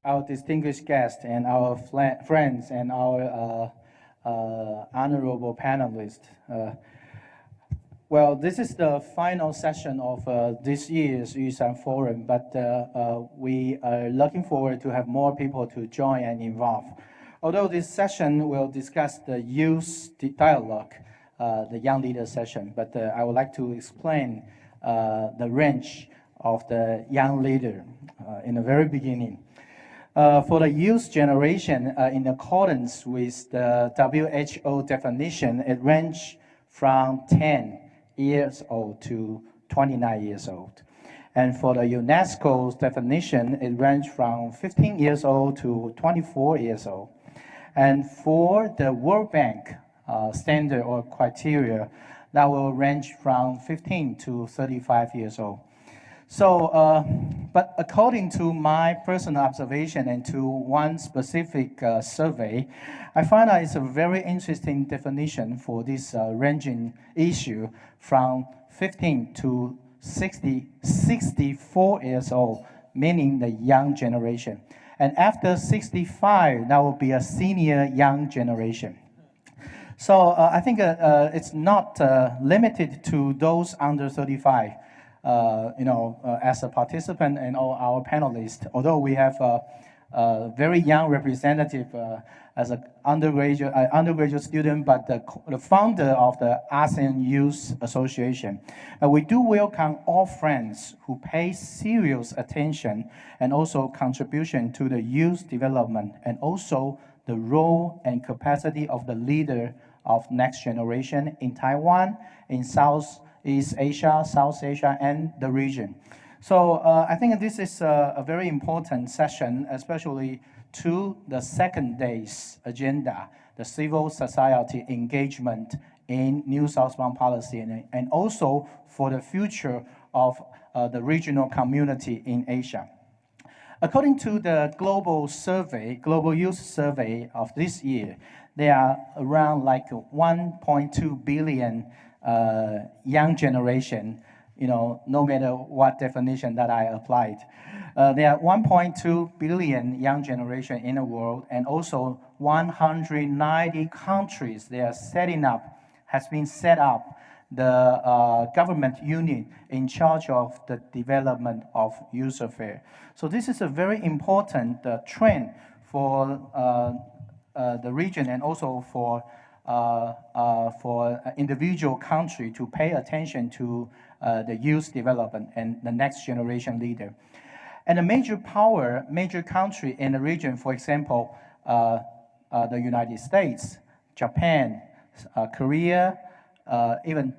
our distinguished guests and our friends and our honorable panelists. Well, this is the final session of this year's Yushan Forum, but we are looking forward to have more people to join and involve. Although this session will discuss the youth dialogue, the young leader session, but I would like to explain the range of the young leader in the very beginning. For the youth generation, in accordance with the WHO definition, it ranges from 10 years old to 29 years old. And for the UNESCO's definition, it ranges from 15 years old to 24 years old. And for the World Bank standard or criteria, that will range from 15 to 35 years old. So, but according to my personal observation and to one specific survey, I find that it's a very interesting definition for this ranging issue from 15 to 64 years old, meaning the young generation. And after 65, that will be a senior young generation. So I think it's not limited to those under 35. As a participant and all our panelists, although we have a very young representative as an undergraduate student, but the founder of the ASEAN Youth Association. We do welcome all friends who pay serious attention and also contribution to the youth development and also the role and capacity of the leader of next generation in Taiwan, in Southeast Asia, South Asia, and the region. So I think this is a very important session, especially to the second day's agenda, the civil society engagement in New Southbound policy, and also for the future of the regional community in Asia. According to the global youth survey of this year, there are around like 1.2 billion young generation, no matter what definition that I applied. There are 1.2 billion young generation in the world, and also 190 countries has been set up the government unit in charge of the development of youth affairs. So this is a very important trend for the region and also for individual country to pay attention to the youth development and the next generation leader. And a major country in the region, for example, the United States, Japan, Korea, even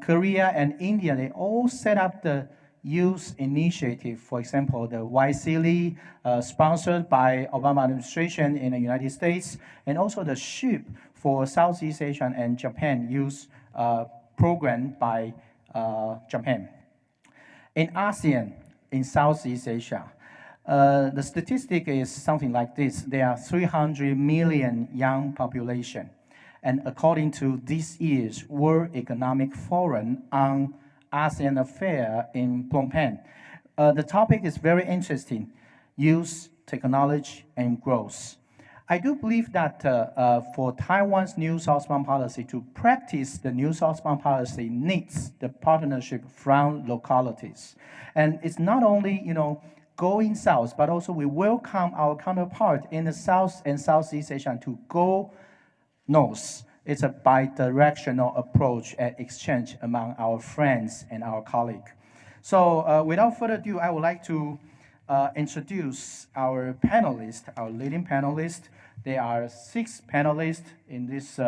Korea and India, they all set up the youth initiative. For example, the YCLE sponsored by Obama administration in the United States, and also the SHIP for Southeast Asia and Japan youth program by Japan. In ASEAN, in Southeast Asia, the statistic is something like this. There are 300 million young population. And according to this year's World Economic Forum on ASEAN Affairs in Phnom Penh, the topic is very interesting: youth, technology, and growth. I do believe that for Taiwan's New Southbound policy to practice the New Southbound policy needs the partnership from localities. And it's not only, going south, but also we welcome our counterpart in the South and Southeast Asia to go north. It's a bi-directional approach and exchange among our friends and our colleagues. So without further ado, I would like to introduce our panelists, our leading panelists. There are 6 panelists in this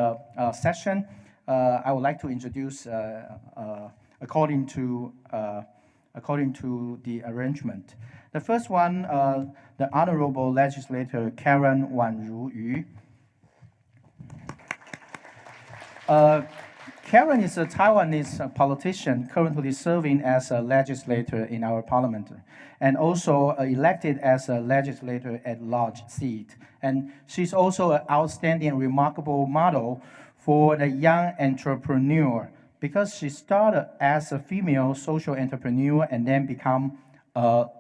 session. I would like to introduce according to the arrangement. The first one, the Honorable Legislator Karen Wan-ju. Karen is a Taiwanese politician currently serving as a legislator in our parliament, and also elected as a legislator at large seat. And she's also an outstanding and remarkable model for the young entrepreneur, because she started as a female social entrepreneur and then become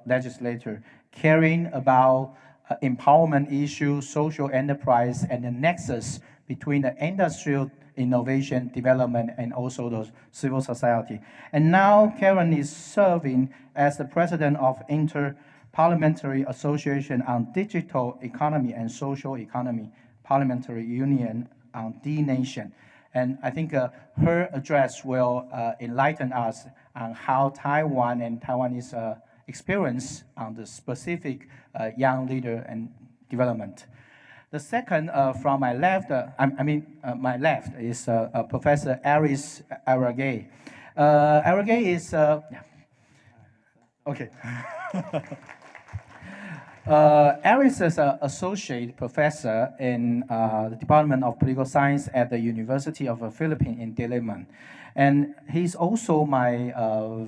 legislator, caring about empowerment issues, social enterprise, and the nexus between the industrial innovation development and also the civil society. And now Karen is serving as the president of Inter-Parliamentary Association on Digital Economy and Social Economy, Parliamentary Union on D-Nation. And I think her address will enlighten us on how Taiwan and Taiwanese experience on the specific young leader and development. The second from my left, my left is Professor Aries Arugay. Arugay is, okay. Aries is an associate professor in the Department of Political Science at the University of the Philippines in Diliman. And he's also my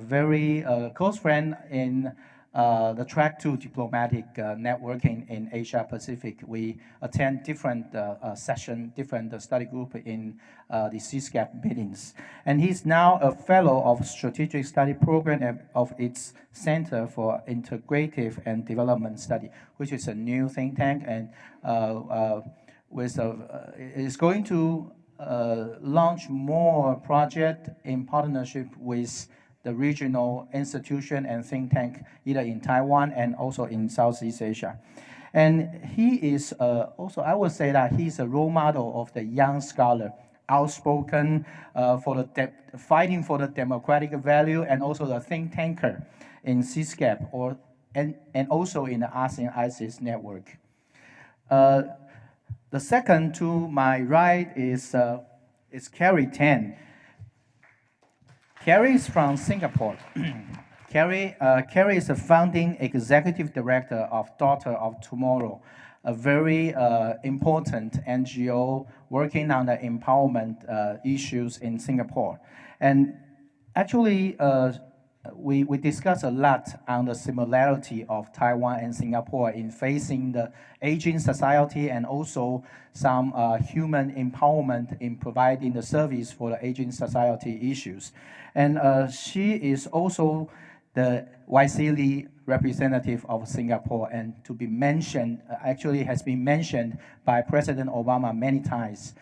very close friend in the track to diplomatic networking in Asia Pacific. We attend different sessions, different study group in the CSCAP meetings. And he's now a fellow of Strategic Study Program of its Center for Integrative and Development Study, which is a new think tank and is going to launch more projects in partnership with the regional institution and think tank, either in Taiwan and also in Southeast Asia. And he is also, I would say that he's a role model of the young scholar, outspoken fighting for the democratic value, and also the think tanker in CSCAP and also in the ASEAN ISIS network. The second to my right is Carrie Tan. Carrie is from Singapore. Carrie is the founding executive director of Daughter of Tomorrow, a very important NGO working on the empowerment issues in Singapore. And actually, we discuss a lot on the similarity of Taiwan and Singapore in facing the aging society and also some human empowerment in providing the service for the aging society issues. And she is also the YC representative of Singapore, and to be mentioned, actually has been mentioned by President Obama many times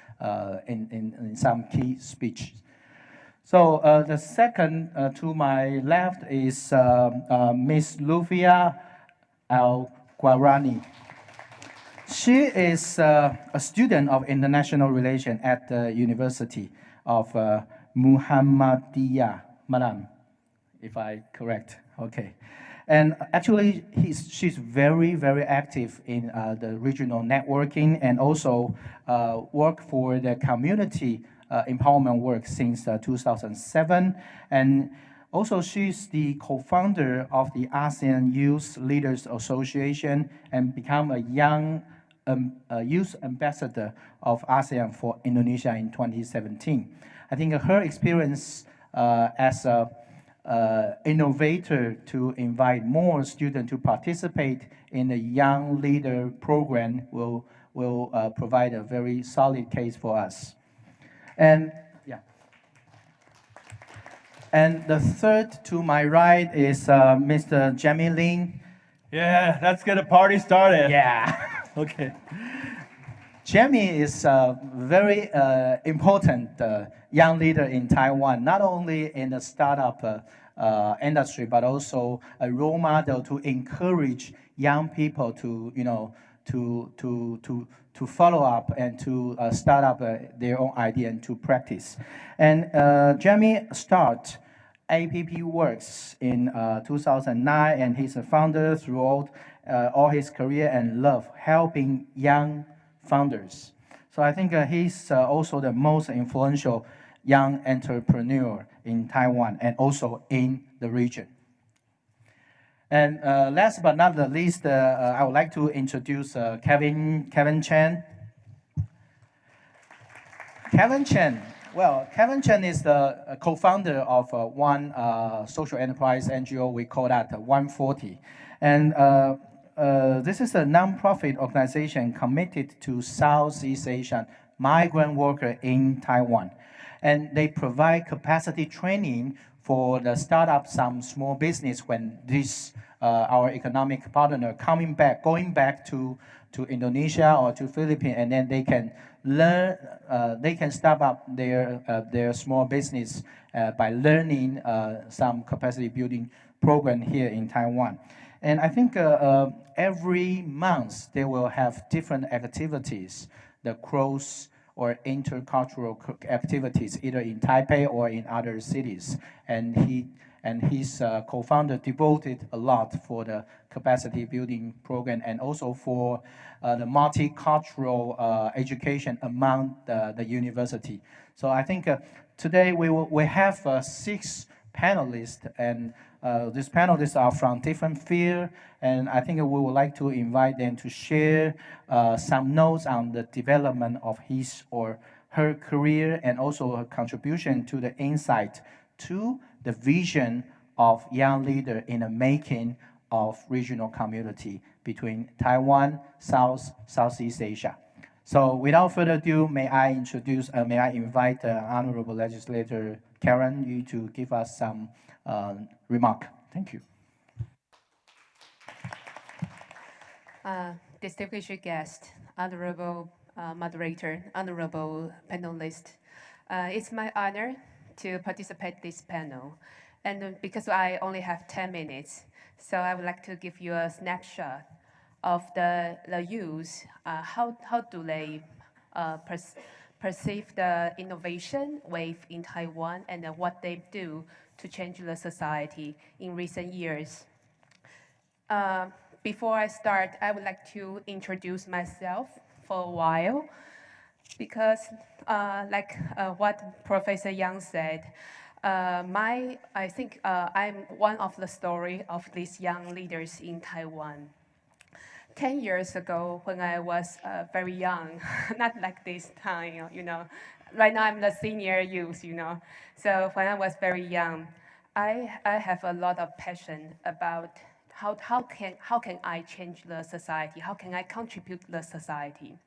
in some key speeches. So the second to my left is Miss Lutfiya Al-Qarani. She is a student of international relations at the University of Muhammadiyah, Madam, if I correct, okay. And actually, she's very, very active in the regional networking and also work for the community empowerment work since 2007. And also, she's the co-founder of the ASEAN Youth Leaders Association and become a young youth ambassador of ASEAN for Indonesia in 2017. I think her experience as an innovator to invite more students to participate in the Young Leader Program will provide a very solid case for us. And yeah. And the third to my right is Mr. Jamie Lin. Yeah, let's get a party started. Yeah. Okay. Jamie is a very important young leader in Taiwan, not only in the startup industry, but also a role model to encourage young people to, to follow up and to start up their own idea and to practice. And Jamie started AppWorks in 2009, and he's a founder throughout all his career and love helping young founders. So I think he's also the most influential young entrepreneur in Taiwan and also in the region. And last but not the least, I would like to introduce Kevin Chen. Kevin Chen. Well, Kevin Chen is the co-founder of one social enterprise NGO. We call that 140. And this is a non-profit organization committed to Southeast Asian migrant workers in Taiwan. And they provide capacity training for the startup, some small business when this, our economic partner going back to Indonesia or to Philippines, and then they can learn, they can start up their small business by learning some capacity building program here in Taiwan. And I think every month they will have different activities, the cross or intercultural activities, either in Taipei or in other cities. And his co-founder devoted a lot for the capacity building program and also for the multicultural education among the university. So I think today we have 6 panelists, and these panelists are from different fields, and I think we would like to invite them to share some notes on the development of his or her career and also her contribution to the insight to the vision of young leader in the making of regional community between Taiwan, Southeast Asia. So without further ado, may I invite Honorable Legislator Karen Yu to give us some remark. Thank you. Distinguished guest, Honorable Moderator, Honorable Panelist, it's my honor to participate in this panel. And because I only have 10 minutes, so I would like to give you a snapshot of the youth, how do they perceive the innovation wave in Taiwan and what they do to change the society in recent years. Before I start, I would like to introduce myself for a while, because like what Professor Yang said, I think I'm one of the story of these young leaders in Taiwan. 10 years ago, when I was very young, not like this time, you know. Right now, I'm the senior youth, you know. So when I was very young, I have a lot of passion about how can I change the society? How can I contribute to the society?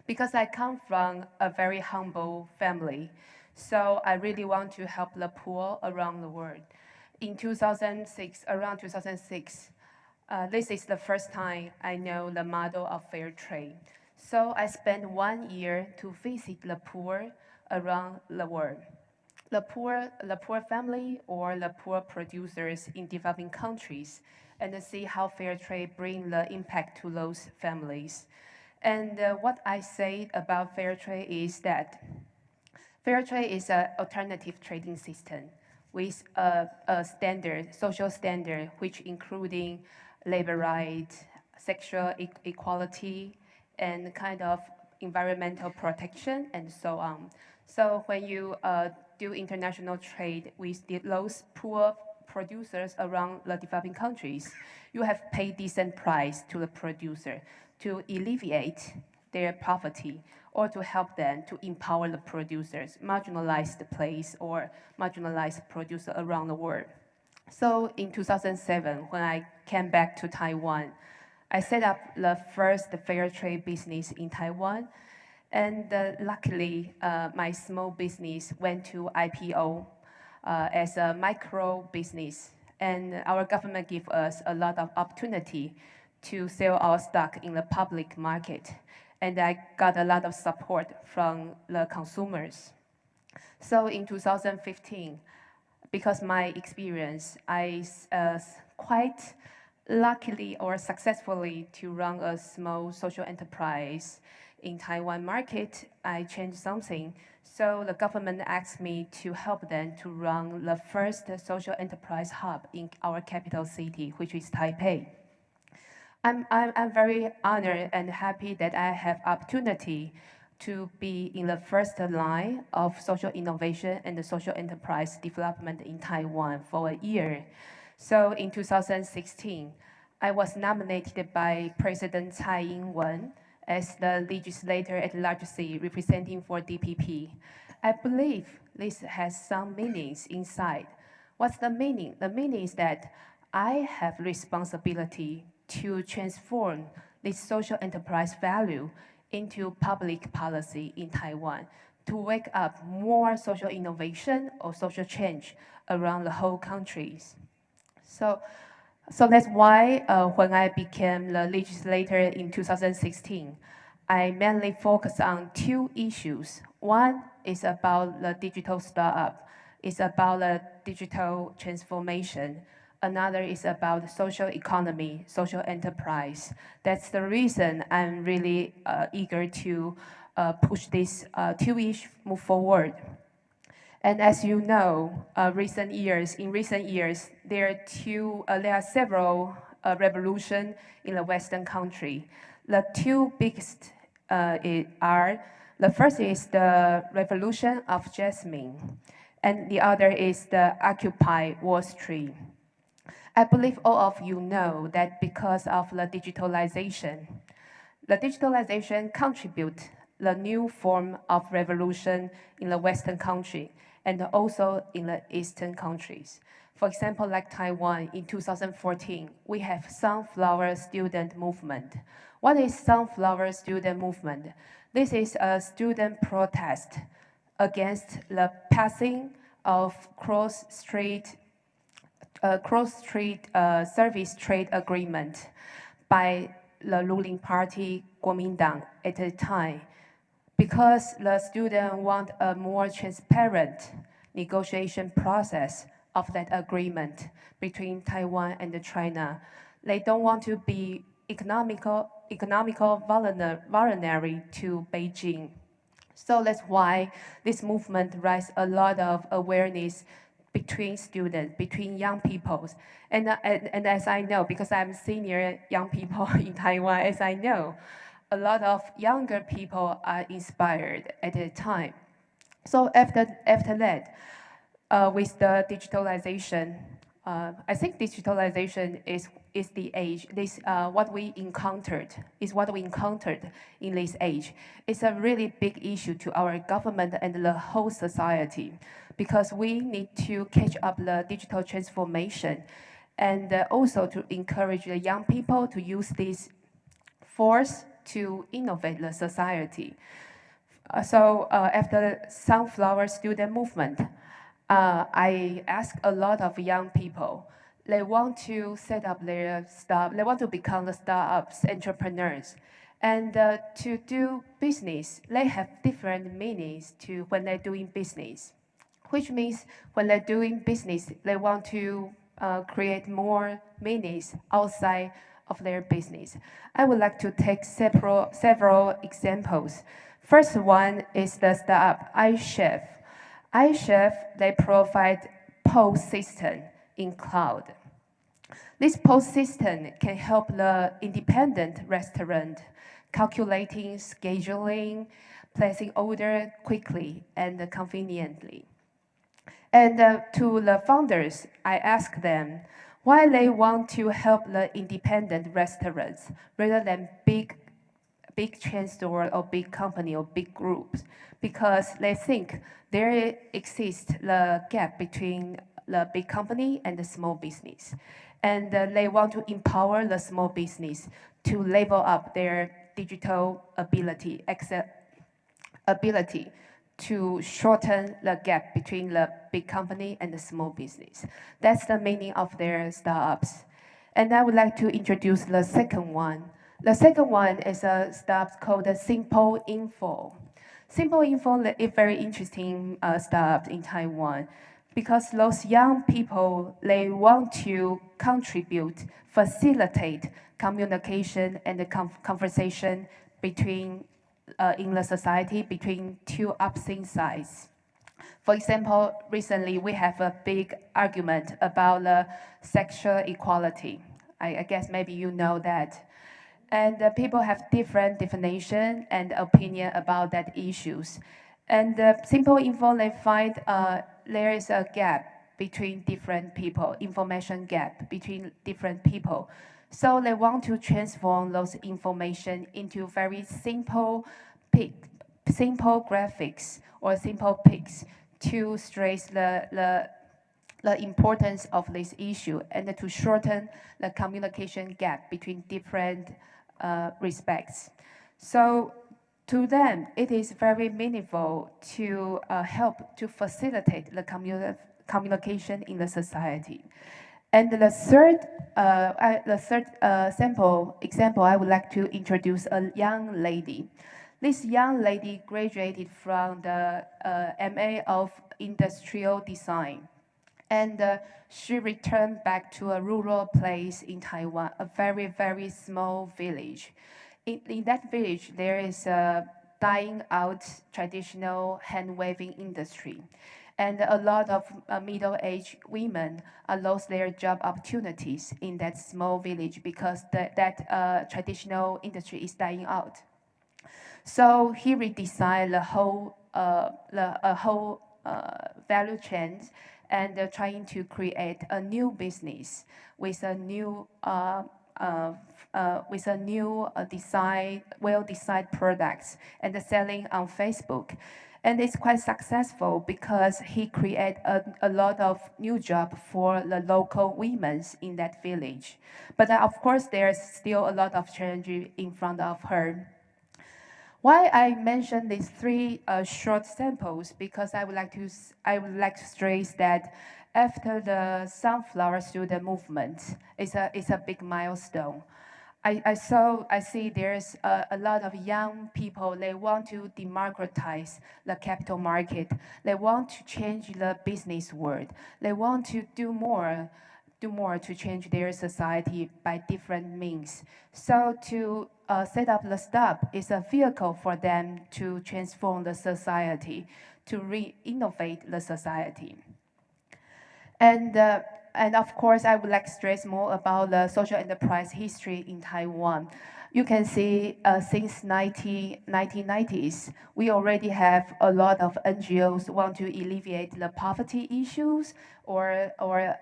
Because I come from a very humble family, so I really want to help the poor around the world. In 2006, around 2006, this is the first time I know the model of fair trade. So I spent 1 year to visit the poor around the world. The poor family or the poor producers in developing countries, and to see how fair trade brings the impact to those families. And what I say about fair trade is that fair trade is an alternative trading system with a standard, social standard, which including labor rights, sexual equality, and kind of environmental protection, and so on. So when you do international trade with those poor producers around the developing countries, you have paid decent price to the producer to alleviate their poverty or to help them to empower the producers, marginalized place or marginalized producer around the world. So in 2007, when I came back to Taiwan, I set up the first fair trade business in Taiwan. And luckily, my small business went to IPO as a micro business. And our government gave us a lot of opportunity to sell our stock in the public market. And I got a lot of support from the consumers. So in 2015, because my experience, I quite luckily or successfully to run a small social enterprise in Taiwan market, I changed something. So the government asked me to help them to run the first social enterprise hub in our capital city, which is Taipei. I'm very honored and happy that I have opportunity to be in the first line of social innovation and the social enterprise development in Taiwan for a year. So in 2016, I was nominated by President Tsai Ing-wen as the legislator at large representing for DPP. I believe this has some meanings inside. What's the meaning? The meaning is that I have responsibility to transform this social enterprise value into public policy in Taiwan to wake up more social innovation or social change around the whole countries. So that's why when I became the legislator in 2016, I mainly focus on two issues. One is about the digital startup. It's about the digital transformation. Another is about social economy, social enterprise. That's the reason I'm really eager to push this two issues move forward. And as you know, in recent years, there are several revolutions in the Western country. The two biggest the first is the Revolution of Jasmine, and the other is the Occupy Wall Street. I believe all of you know that because of the digitalization contributes the new form of revolution in the Western country and also in the Eastern countries. For example, like Taiwan in 2014, we have Sunflower Student Movement. What is Sunflower Student Movement? This is a student protest against the passing of cross-strait service trade agreement by the ruling party Kuomintang at the time, because the students want a more transparent negotiation process of that agreement between Taiwan and China. They don't want to be economical vulnerary to Beijing. So that's why this movement raised a lot of awareness between students, between young people. And as I know, because I'm senior young people in Taiwan, as I know, a lot of younger people are inspired at the time. So after that, with the digitalization, I think digitalization is the age. What we encountered in this age. It's a really big issue to our government and the whole society, because we need to catch up the digital transformation, and also to encourage the young people to use this force to innovate the society. So after the Sunflower Student Movement, I asked a lot of young people. They want to set up their startup. They want to become the startups, entrepreneurs. And to do business, they have different meanings to when they're doing business, which means when they're doing business, they want to create more meanings outside of their business. I would like to take several examples. First one is the startup iChef. iChef, they provide POS system in cloud. This POS system can help the independent restaurant calculating, scheduling, placing order quickly and conveniently. And to the founders, I asked them why they want to help the independent restaurants rather than big chain store or big company or big groups, because they think there exists the gap between the big company and the small business. And they want to empower the small business to level up their digital ability to shorten the gap between the big company and the small business. That's the meaning of their startups. And I would like to introduce the second one. The second one is a startup called Simple Info. Simple Info is a very interesting startup in Taiwan, because those young people, they want to contribute, facilitate communication and the conversation between in the society between two opposing sides. For example, recently we have a big argument about the sexual equality. I guess maybe you know that. And people have different definition and opinion about that issues. And Simple Info, they find there is a gap between different people, information gap between different people. So they want to transform those information into very simple graphics or simple pics to stress the importance of this issue and to shorten the communication gap between different respects. So To them, it is very meaningful to help to facilitate the communication in the society. And the third example, I would like to introduce a young lady. This young lady graduated from the MA of Industrial Design. And she returned back to a rural place in Taiwan, a very, very small village. In that village, there is a dying out traditional hand-waving industry. And a lot of middle-aged women lost their job opportunities in that small village because that traditional industry is dying out. So he redesigned the whole value chain and trying to create a new business with a new well-designed products and selling on Facebook. And it's quite successful because he created a lot of new jobs for the local women in that village. But of course, there's still a lot of challenges in front of her. Why I mention these three short samples? Because I would like to stress that after the Sunflower Student Movement, it's a big milestone. I see there's a lot of young people, they want to democratize the capital market. They want to change the business world. They want to do more to change their society by different means. So to set up the startup is a vehicle for them to transform the society, to re-innovate the society. And of course, I would like to stress more about the social enterprise history in Taiwan. You can see since 1990s, we already have a lot of NGOs want to alleviate the poverty issues or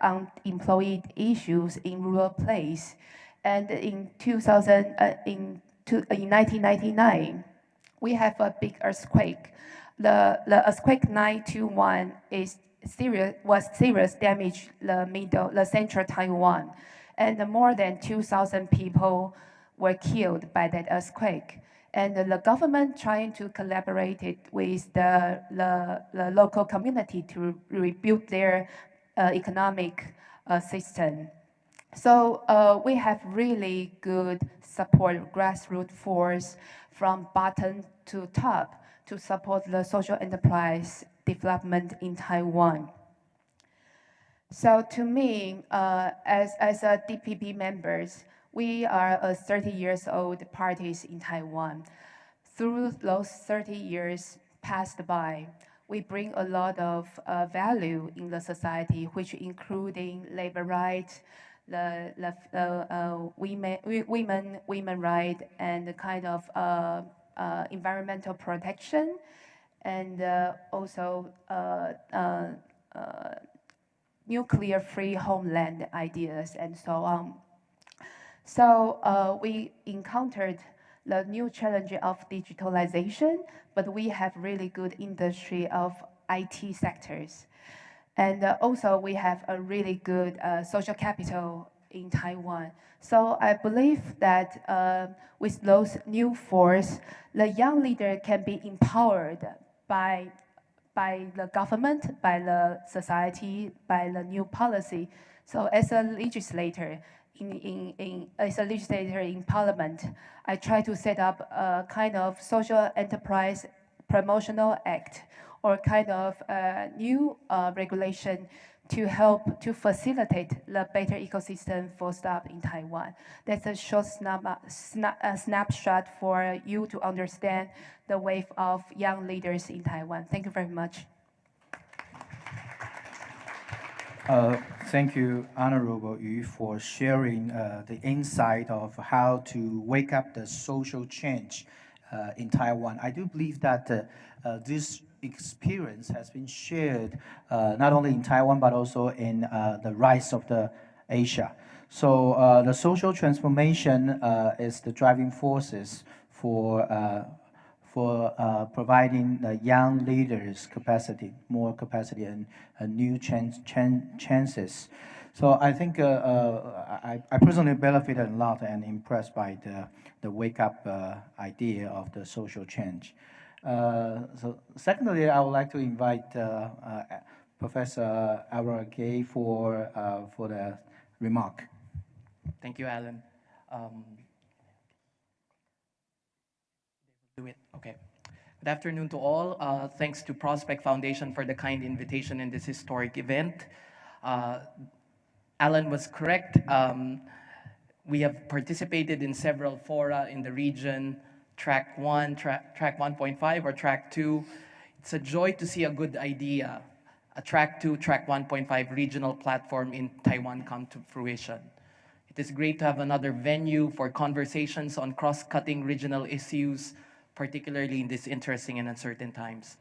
unemployed issues in rural place. And in 1999, we have a big earthquake. The earthquake 921 was serious damage the central Taiwan, and more than 2,000 people were killed by that earthquake. And the government trying to collaborate it with the local community to rebuild their economic system. So we have really good support, grassroots force from bottom to top to support the social enterprise development in Taiwan. So to me, as a DPP members, we are a 30 years old parties in Taiwan. Through those 30 years passed by, we bring a lot of value in the society, which including labor rights, the women rights, and the kind of environmental protection, and also nuclear-free homeland ideas, and so on. So we encountered the new challenge of digitalization, but we have really good industry of IT sectors. And also we have a really good social capital in Taiwan. So I believe that with those new force, the young leader can be empowered by the government, by the society, by the new policy. So as a legislator in Parliament, I try to set up a kind of social enterprise promotional act or kind of new regulation to help to facilitate the better ecosystem for startup in Taiwan. That's a short snapshot for you to understand the wave of young leaders in Taiwan. Thank you very much. Thank you, Honorable Yu, for sharing the insight of how to wake up the social change in Taiwan. I do believe that this experience has been shared not only in Taiwan, but also in the rise of the Asia. So the social transformation is the driving forces for for providing the young leaders capacity, more capacity and new chances. So I think I personally benefited a lot and impressed by the wake-up idea of the social change. So secondly, I would like to invite Professor Arugay for the remark. Thank you, Alan. Do it. Okay. Good afternoon to all. Thanks to Prospect Foundation for the kind invitation in this historic event. Alan was correct. We have participated in several fora in the region, Track 1, Track 1.5, or Track 2. It's a joy to see a good idea, a Track 2, Track 1.5 regional platform in Taiwan come to fruition. It is great to have another venue for conversations on cross-cutting regional issues, particularly in these interesting and uncertain times.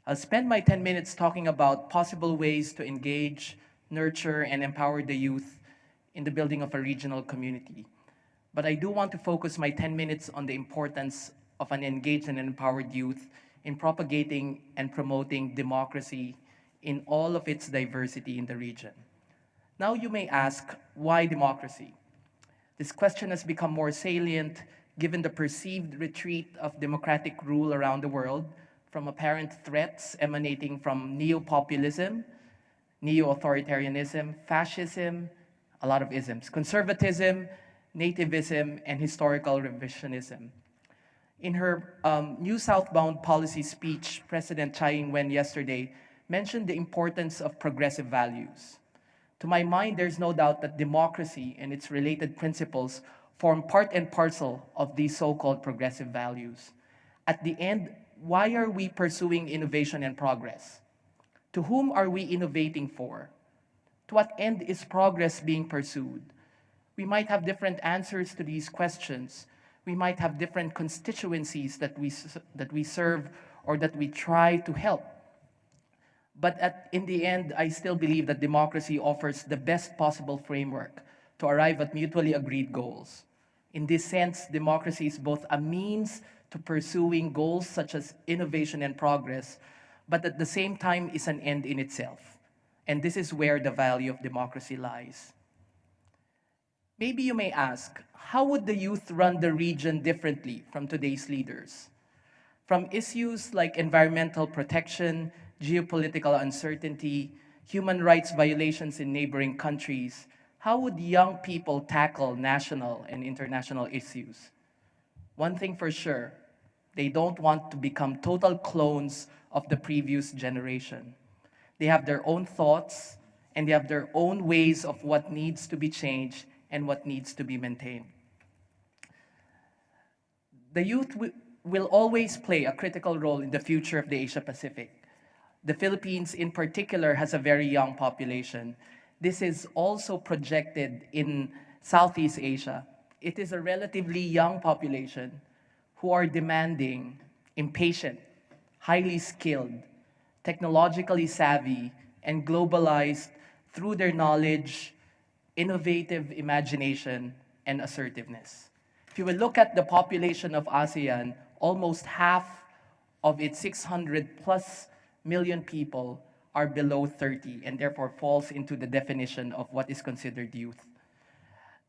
I'll spend my 10 minutes talking about possible ways to engage, nurture, and empower the youth in the building of a regional community. But I do want to focus my 10 minutes on the importance of an engaged and empowered youth in propagating and promoting democracy in all of its diversity in the region. Now you may ask, why democracy? This question has become more salient given the perceived retreat of democratic rule around the world from apparent threats emanating from neo-populism, neo-authoritarianism, fascism, a lot of isms, conservatism, nativism, and historical revisionism. In her New Southbound policy speech, President Tsai Ing-wen yesterday mentioned the importance of progressive values. To my mind, there's no doubt that democracy and its related principles form part and parcel of these so-called progressive values. At the end, why are we pursuing innovation and progress? To whom are we innovating for? To what end is progress being pursued? We might have different answers to these questions. We might have different constituencies that we serve or that we try to help. But in the end, I still believe that democracy offers the best possible framework to arrive at mutually agreed goals. In this sense, democracy is both a means to pursuing goals such as innovation and progress, but at the same time is an end in itself. And this is where the value of democracy lies. Maybe you may ask, how would the youth run the region differently from today's leaders? From issues like environmental protection, geopolitical uncertainty, human rights violations in neighboring countries, how would young people tackle national and international issues? One thing for sure, they don't want to become total clones of the previous generation. They have their own thoughts, and they have their own ways of what needs to be changed and what needs to be maintained. The youth will always play a critical role in the future of the Asia-Pacific. The Philippines, in particular, has a very young population. This is also projected in Southeast Asia. It is a relatively young population who are demanding, impatient, highly skilled, technologically savvy, and globalized through their knowledge, innovative imagination, and assertiveness. If you will look at the population of ASEAN, almost half of its 600 plus million people are below 30 and therefore falls into the definition of what is considered youth.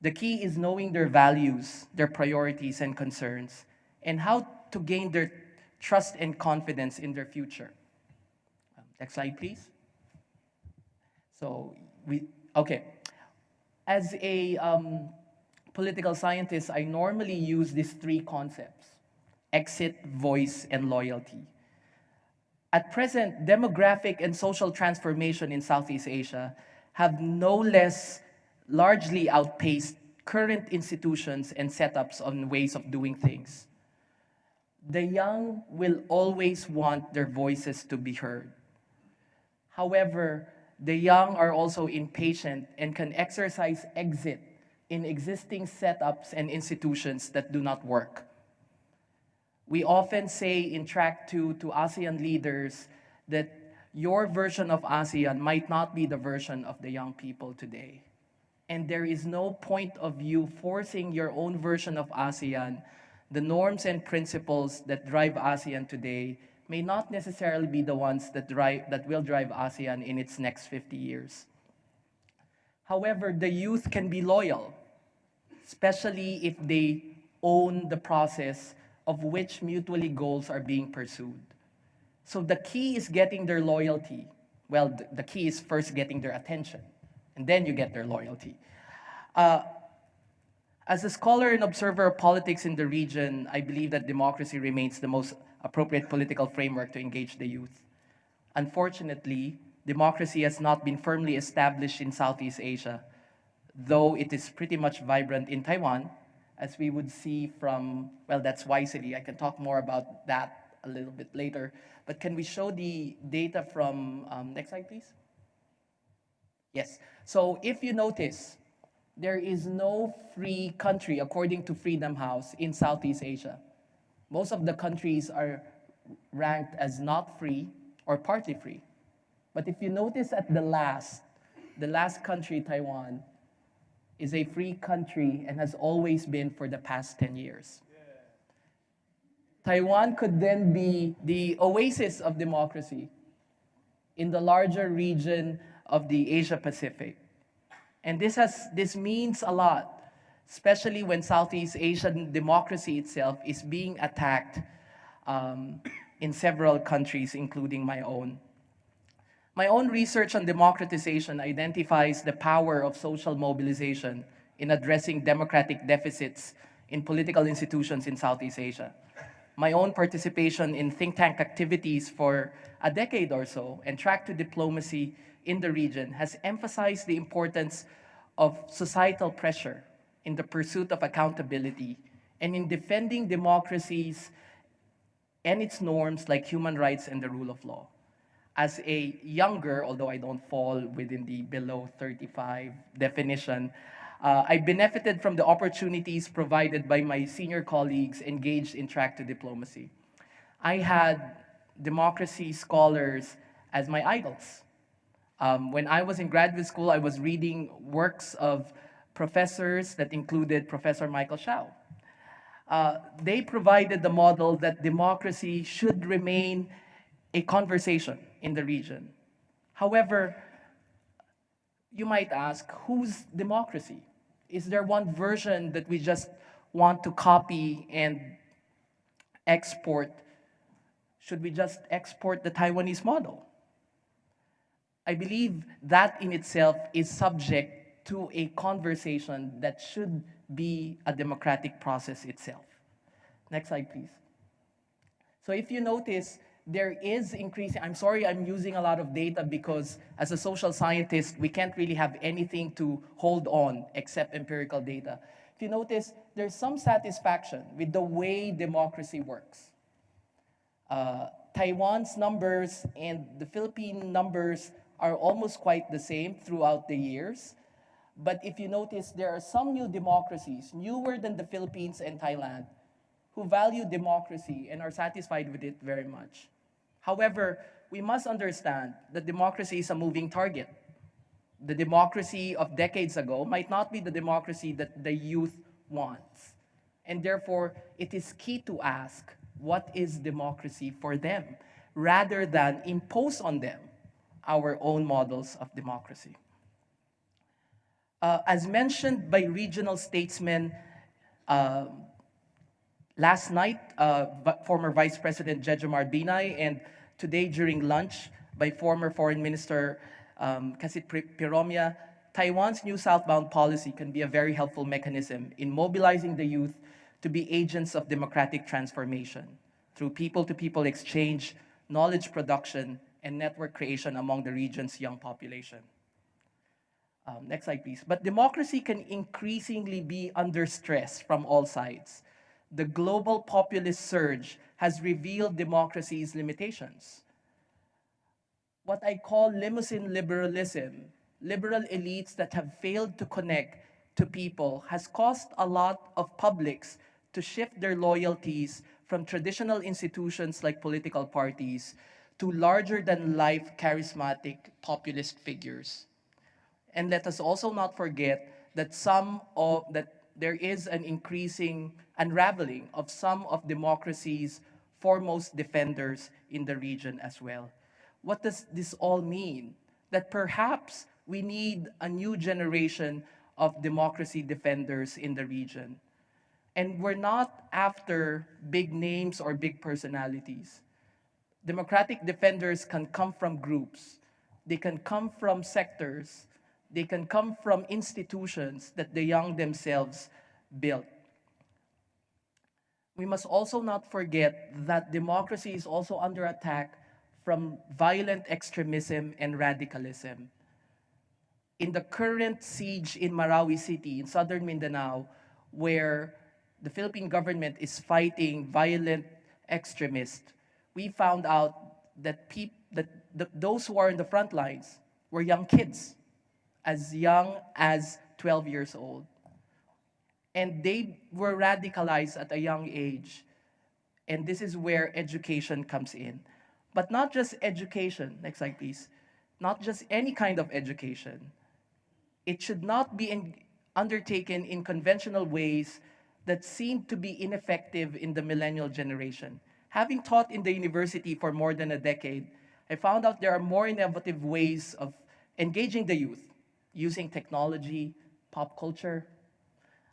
The key is knowing their values, their priorities and concerns, and how to gain their trust and confidence in their future. Next slide, please. Okay. As a political scientist, I normally use these three concepts: exit, voice, and loyalty. At present, demographic and social transformation in Southeast Asia have no less largely outpaced current institutions and setups on ways of doing things. The young will always want their voices to be heard. However, the young are also impatient and can exercise exit in existing setups and institutions that do not work. We often say in Track 2 to ASEAN leaders that your version of ASEAN might not be the version of the young people today. And there is no point of you forcing your own version of ASEAN the norms and principles that drive ASEAN today may not necessarily be the ones that will drive ASEAN in its next 50 years. However, the youth can be loyal, especially if they own the process of which mutually goals are being pursued. So the key is getting their loyalty. Well, the key is first getting their attention, and then you get their loyalty. As a scholar and observer of politics in the region, I believe that democracy remains the most appropriate political framework to engage the youth. Unfortunately, democracy has not been firmly established in Southeast Asia, though it is pretty much vibrant in Taiwan, as we would see from, well, that's YCD. I can talk more about that a little bit later. But can we show the data from, next slide, please? Yes. So if you notice, there is no free country, according to Freedom House, in Southeast Asia. Most of the countries are ranked as not free or partly free. But if you notice at the last country, Taiwan, is a free country and has always been for the past 10 years. Taiwan could then be the oasis of democracy in the larger region of the Asia Pacific. And this means a lot, especially when Southeast Asian democracy itself is being attacked in several countries, including my own. My own research on democratization identifies the power of social mobilization in addressing democratic deficits in political institutions in Southeast Asia. My own participation in think tank activities for a decade or so and track to diplomacy in the region has emphasized the importance of societal pressure in the pursuit of accountability and in defending democracies and its norms like human rights and the rule of law. As a younger, although I don't fall within the below 35 definition, I benefited from the opportunities provided by my senior colleagues engaged in track to diplomacy. I had democracy scholars as my idols. When I was in graduate school, I was reading works of professors that included Professor Michael Shao. They provided the model that democracy should remain a conversation in the region. However, you might ask, whose democracy? Is there one version that we just want to copy and export? Should we just export the Taiwanese model? I believe that in itself is subject to a conversation that should be a democratic process itself. Next slide, please. So if you notice, there is increasing, I'm sorry I'm using a lot of data because as a social scientist, we can't really have anything to hold on except empirical data. If you notice, there's some satisfaction with the way democracy works. Taiwan's numbers and the Philippine numbers are almost quite the same throughout the years. But if you notice, there are some new democracies, newer than the Philippines and Thailand, who value democracy and are satisfied with it very much. However, we must understand that democracy is a moving target. The democracy of decades ago might not be the democracy that the youth wants. And therefore, it is key to ask, what is democracy for them, rather than impose on them our own models of democracy. As mentioned by regional statesmen, last night, former Vice President Jejomar Binay, and today during lunch by former Foreign Minister Kasit Piromia, Taiwan's new southbound policy can be a very helpful mechanism in mobilizing the youth to be agents of democratic transformation through people-to-people exchange, knowledge production, and network creation among the region's young population. Next slide, please. But democracy can increasingly be under stress from all sides. The global populist surge has revealed democracy's limitations. What I call limousine liberalism, liberal elites that have failed to connect to people, has caused a lot of publics to shift their loyalties from traditional institutions like political parties to larger-than-life charismatic populist figures. And let us also not forget that there is an increasing unraveling of some of democracy's foremost defenders in the region as well. What does this all mean? That perhaps we need a new generation of democracy defenders in the region. And we're not after big names or big personalities. Democratic defenders can come from groups. They can come from sectors. They can come from institutions that the young themselves built. We must also not forget that democracy is also under attack from violent extremism and radicalism. In the current siege in Marawi City, in southern Mindanao, where the Philippine government is fighting violent extremists, we found out that those who are in the front lines were young kids, as young as 12 years old. And they were radicalized at a young age. And this is where education comes in. But not just education, next slide please, not just any kind of education. It should not be undertaken in conventional ways that seem to be ineffective in the millennial generation. Having taught in the university for more than a decade, I found out there are more innovative ways of engaging the youth, using technology, pop culture.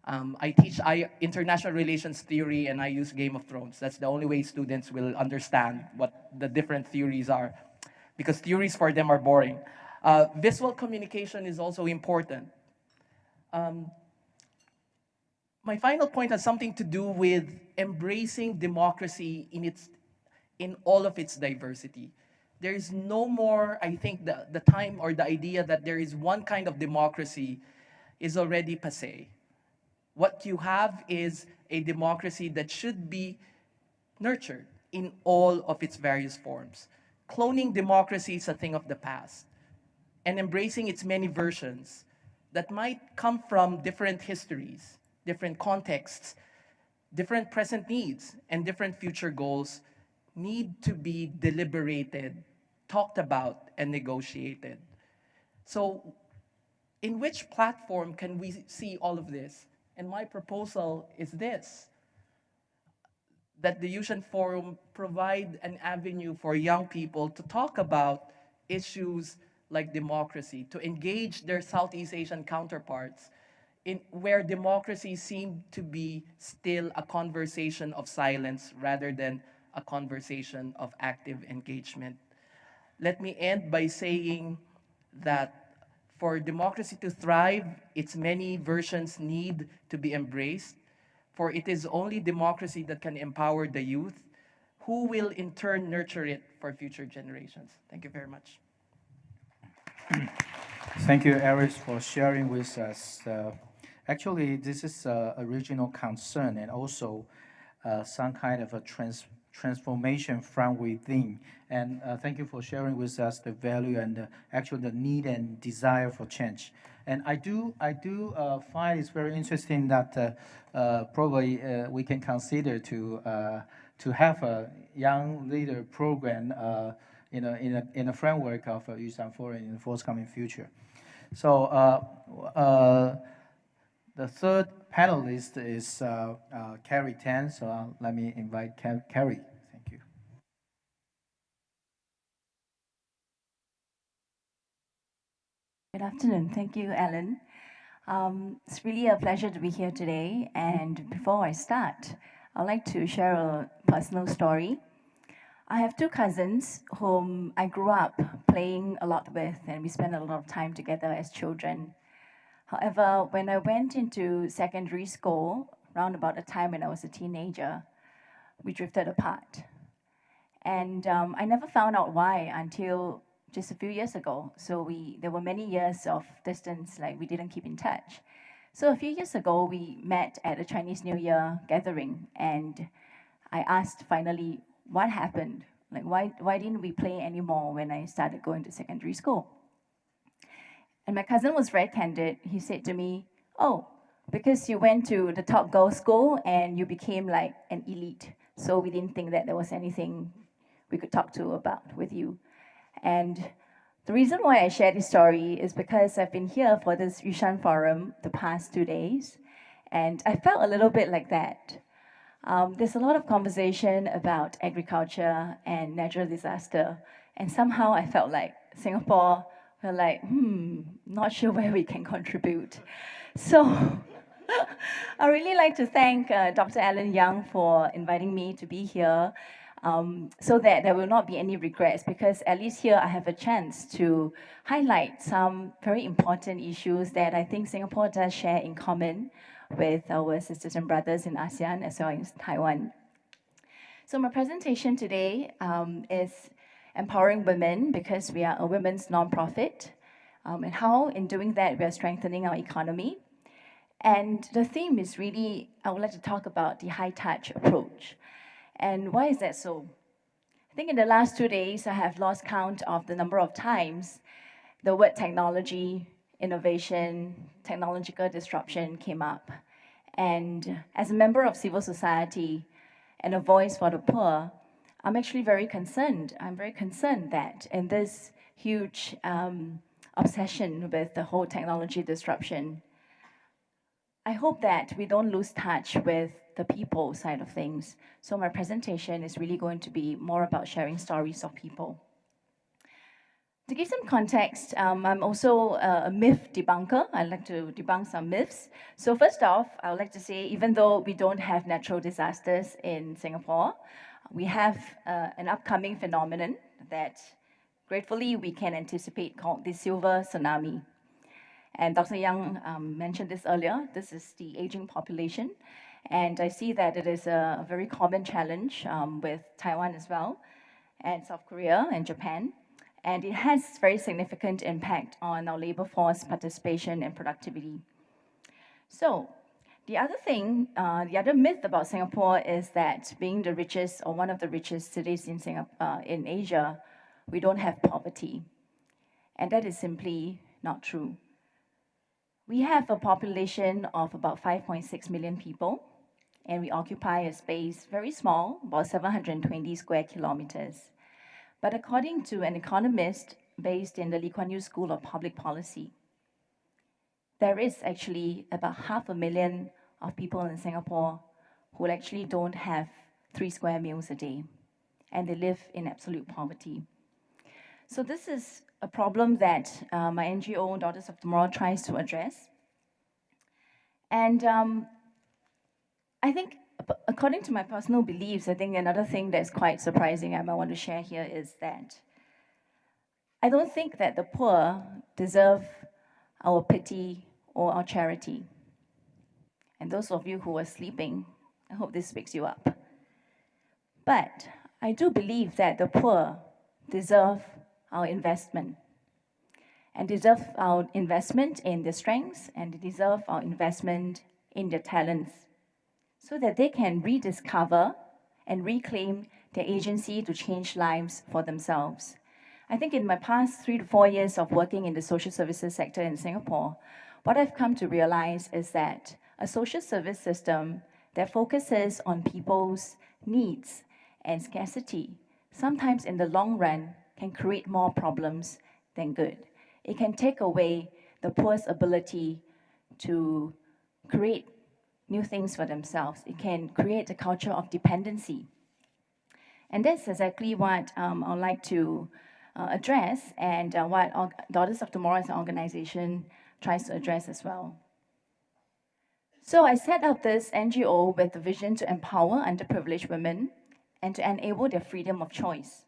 I teach international relations theory and I use Game of Thrones. That's the only way students will understand what the different theories are, because theories for them are boring. Visual communication is also important. My final point has something to do with embracing democracy in all of its diversity. There is no more, I think the time or the idea that there is one kind of democracy is already passé. What you have is a democracy that should be nurtured in all of its various forms. Cloning democracy is a thing of the past, and embracing its many versions that might come from different histories, different contexts, different present needs, and different future goals need to be deliberated, talked about, and negotiated. So, in which platform can we see all of this? And my proposal is this: that the Yushan Forum provide an avenue for young people to talk about issues like democracy, to engage their Southeast Asian counterparts, where democracy seemed to be still a conversation of silence rather than a conversation of active engagement. Let me end by saying that for democracy to thrive, its many versions need to be embraced, for it is only democracy that can empower the youth, who will in turn nurture it for future generations. Thank you very much. Thank you, Aries, for sharing with us. Actually, this is a regional concern and also some kind of a transformation from within. And thank you for sharing with us the value and actually the need and desire for change. And I do find it's very interesting that probably we can consider to have a young leader program in a framework of Yushan Forum in the forthcoming future. So the third panelist is Carrie Tan. So let me invite Carrie. Thank you. Good afternoon. Thank you, Alan. It's really a pleasure to be here today. And before I start, I'd like to share a personal story. I have two cousins whom I grew up playing a lot with, and we spent a lot of time together as children. However, when I went into secondary school, around about the time when I was a teenager, we drifted apart. And I never found out why until just a few years ago. So there were many years of distance, like we didn't keep in touch. So a few years ago, we met at a Chinese New Year gathering, and I asked finally, what happened? Like, why didn't we play anymore when I started going to secondary school? And my cousin was very candid. He said to me, oh, because you went to the top girls' school and you became like an elite. So we didn't think that there was anything we could talk to about with you. And the reason why I share this story is because I've been here for this Yushan Forum the past 2 days, and I felt a little bit like that. There's a lot of conversation about agriculture and natural disaster, and somehow I felt like Singapore, we're like, not sure where we can contribute. So I really like to thank Dr. Alan Young for inviting me to be here, so that there will not be any regrets, because at least here I have a chance to highlight some very important issues that I think Singapore does share in common with our sisters and brothers in ASEAN as well as Taiwan. So my presentation today is empowering women, because we are a women's nonprofit, and how in doing that we are strengthening our economy. And the theme is really, I would like to talk about the high-touch approach. And why is that so? I think in the last 2 days, I have lost count of the number of times the word technology, innovation, technological disruption came up. And as a member of civil society and a voice for the poor, I'm actually very concerned. I'm very concerned that in this huge obsession with the whole technology disruption, I hope that we don't lose touch with the people side of things. So my presentation is really going to be more about sharing stories of people. To give some context, I'm also a myth debunker. I like to debunk some myths. So first off, I would like to say, even though we don't have natural disasters in Singapore, we have an upcoming phenomenon that gratefully we can anticipate, called the silver tsunami. And Dr. Young mentioned this earlier. This is the aging population. And I see that it is a very common challenge with Taiwan as well, and South Korea and Japan. And it has very significant impact on our labor force participation and productivity. So the other thing, the other myth about Singapore is that being the richest or one of the richest cities in Asia, we don't have poverty. And that is simply not true. We have a population of about 5.6 million people, and we occupy a space very small, about 720 square kilometers. But according to an economist based in the Lee Kuan Yew School of Public Policy, there is actually about 500,000 of people in Singapore who actually don't have 3 square meals a day, and they live in absolute poverty. So this is a problem that my NGO, Daughters of Tomorrow, tries to address. And I think, according to my personal beliefs, I think another thing that's quite surprising I might want to share here is that I don't think that the poor deserve our pity or our charity. And those of you who are sleeping, I hope this wakes you up. But I do believe that the poor deserve our investment, and deserve our investment in their strengths, and they deserve our investment in their talents, so that they can rediscover and reclaim their agency to change lives for themselves. I think in my past 3 to 4 years of working in the social services sector in Singapore, what I've come to realize is that a social service system that focuses on people's needs and scarcity, sometimes in the long run, can create more problems than good. It can take away the poor's ability to create new things for themselves. It can create a culture of dependency. And that's exactly what I'd like to address, and what Daughters of Tomorrow as an organization tries to address as well. So I set up this NGO with the vision to empower underprivileged women and to enable their freedom of choice.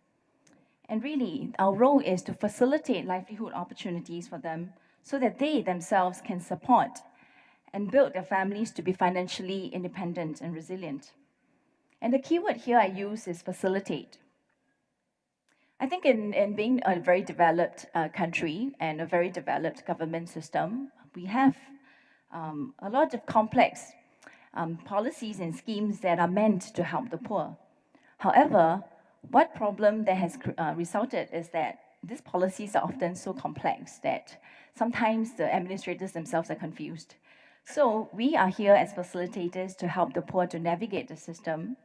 And really, our role is to facilitate livelihood opportunities for them so that they themselves can support and build their families to be financially independent and resilient. And the keyword here I use is facilitate. I think in being a very developed country and a very developed government system, we have a lot of complex policies and schemes that are meant to help the poor. However, what problem that has resulted is that these policies are often so complex that sometimes the administrators themselves are confused. So we are here as facilitators to help the poor to navigate the system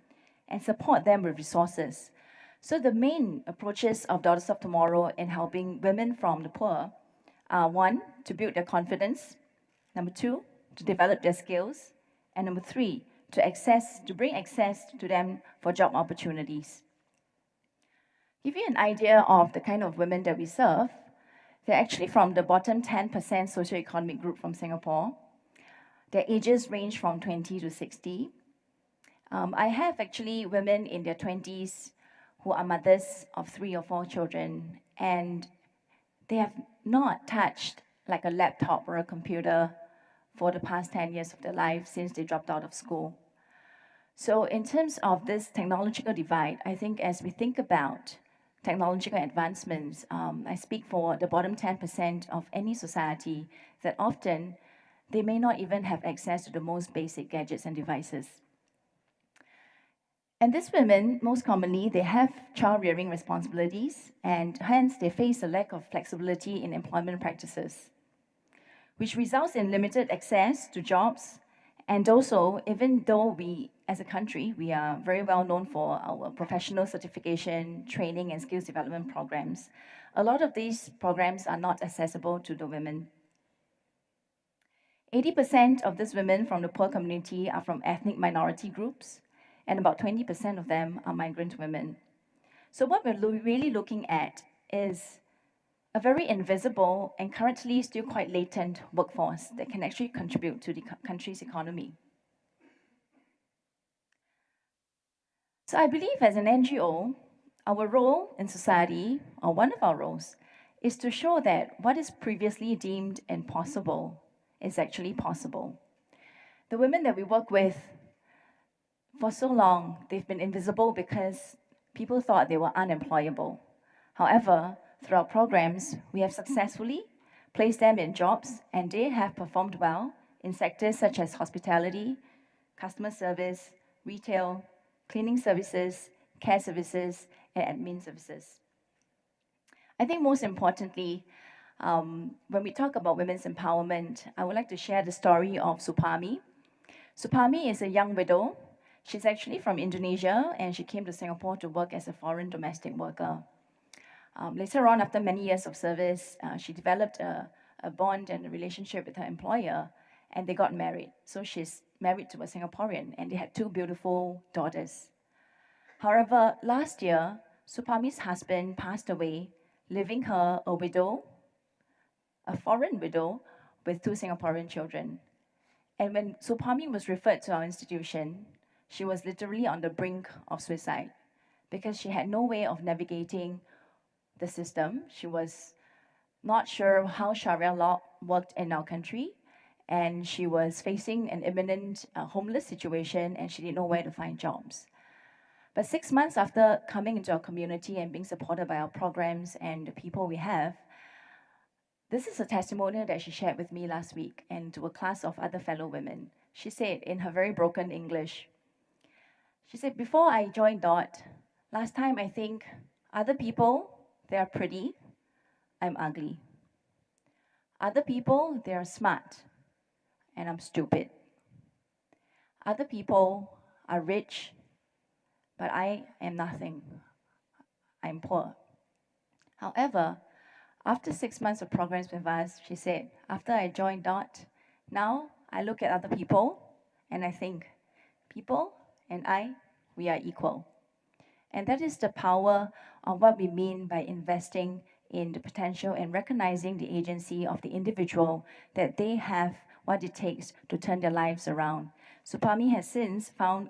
and support them with resources. So the main approaches of Daughters of Tomorrow in helping women from the poor are: 1, to build their confidence; 2, to develop their skills; and 3, to bring access to them for job opportunities. Give you an idea of the kind of women that we serve, they're actually from the bottom 10% socioeconomic group from Singapore. Their ages range from 20 to 60. I have actually women in their 20s who are mothers of 3 or 4 children, and they have not touched like a laptop or a computer for the past 10 years of their life since they dropped out of school. So in terms of this technological divide, I think as we think about technological advancements, I speak for the bottom 10% of any society, that often they may not even have access to the most basic gadgets and devices. And these women, most commonly, they have child-rearing responsibilities, and hence they face a lack of flexibility in employment practices, which results in limited access to jobs. And also, even though we, as a country, we are very well known for our professional certification, training, and skills development programs, a lot of these programs are not accessible to the women. 80% of these women from the poor community are from ethnic minority groups, and about 20% of them are migrant women. So what we're really looking at is a very invisible and currently still quite latent workforce that can actually contribute to the country's economy. So I believe as an NGO, our role in society, or one of our roles, is to show that what is previously deemed impossible is actually possible. The women that we work with, for so long, they've been invisible because people thought they were unemployable. However, through our programs, we have successfully placed them in jobs, and they have performed well in sectors such as hospitality, customer service, retail, cleaning services, care services, and admin services. I think most importantly, when we talk about women's empowerment, I would like to share the story of Supami. Supami is a young widow. She's actually from Indonesia, and she came to Singapore to work as a foreign domestic worker. Later on, after many years of service, she developed a bond and a relationship with her employer, and they got married. So she's married to a Singaporean, and they had 2 beautiful daughters. However, last year, Supami's husband passed away, leaving her a widow, a foreign widow, with 2 Singaporean children. And when Supami was referred to our institution, she was literally on the brink of suicide because she had no way of navigating the system. She was not sure how Sharia law worked in our country, and she was facing an imminent homeless situation, and she didn't know where to find jobs. But 6 months after coming into our community and being supported by our programs and the people we have, this is a testimonial that she shared with me last week and to a class of other fellow women. She said in her very broken English, she said, before I joined Dot, last time I think other people, they are pretty, I'm ugly. Other people, they are smart, and I'm stupid. Other people are rich, but I am nothing. I'm poor. However, after 6 months of programs with us, she said, after I joined Dot, now I look at other people and I think, people and we are equal. And that is the power of what we mean by investing in the potential and recognizing the agency of the individual, that they have what it takes to turn their lives around. Supami has since found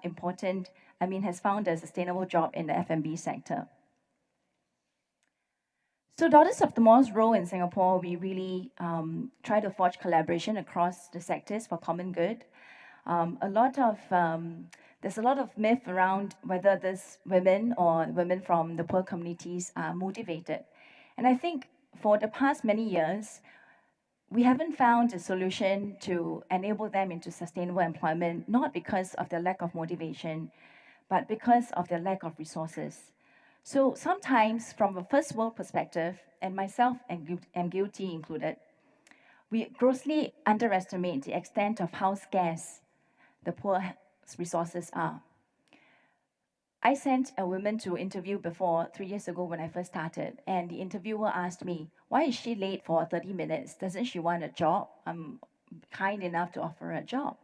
has found a sustainable job in the F&B sector. So Daughters of the Moor's role in Singapore, we really try to forge collaboration across the sectors for common good. There's a lot of myth around whether these women or women from the poor communities are motivated. And I think for the past many years, we haven't found a solution to enable them into sustainable employment, not because of their lack of motivation, but because of their lack of resources. So sometimes, from a first world perspective, and myself am guilty included, we grossly underestimate the extent of how scarce the poor resources are. I sent a woman to interview before 3 years ago when I first started, and the interviewer asked me, why is she late for 30 minutes? Doesn't she want a job? I'm kind enough to offer her a job.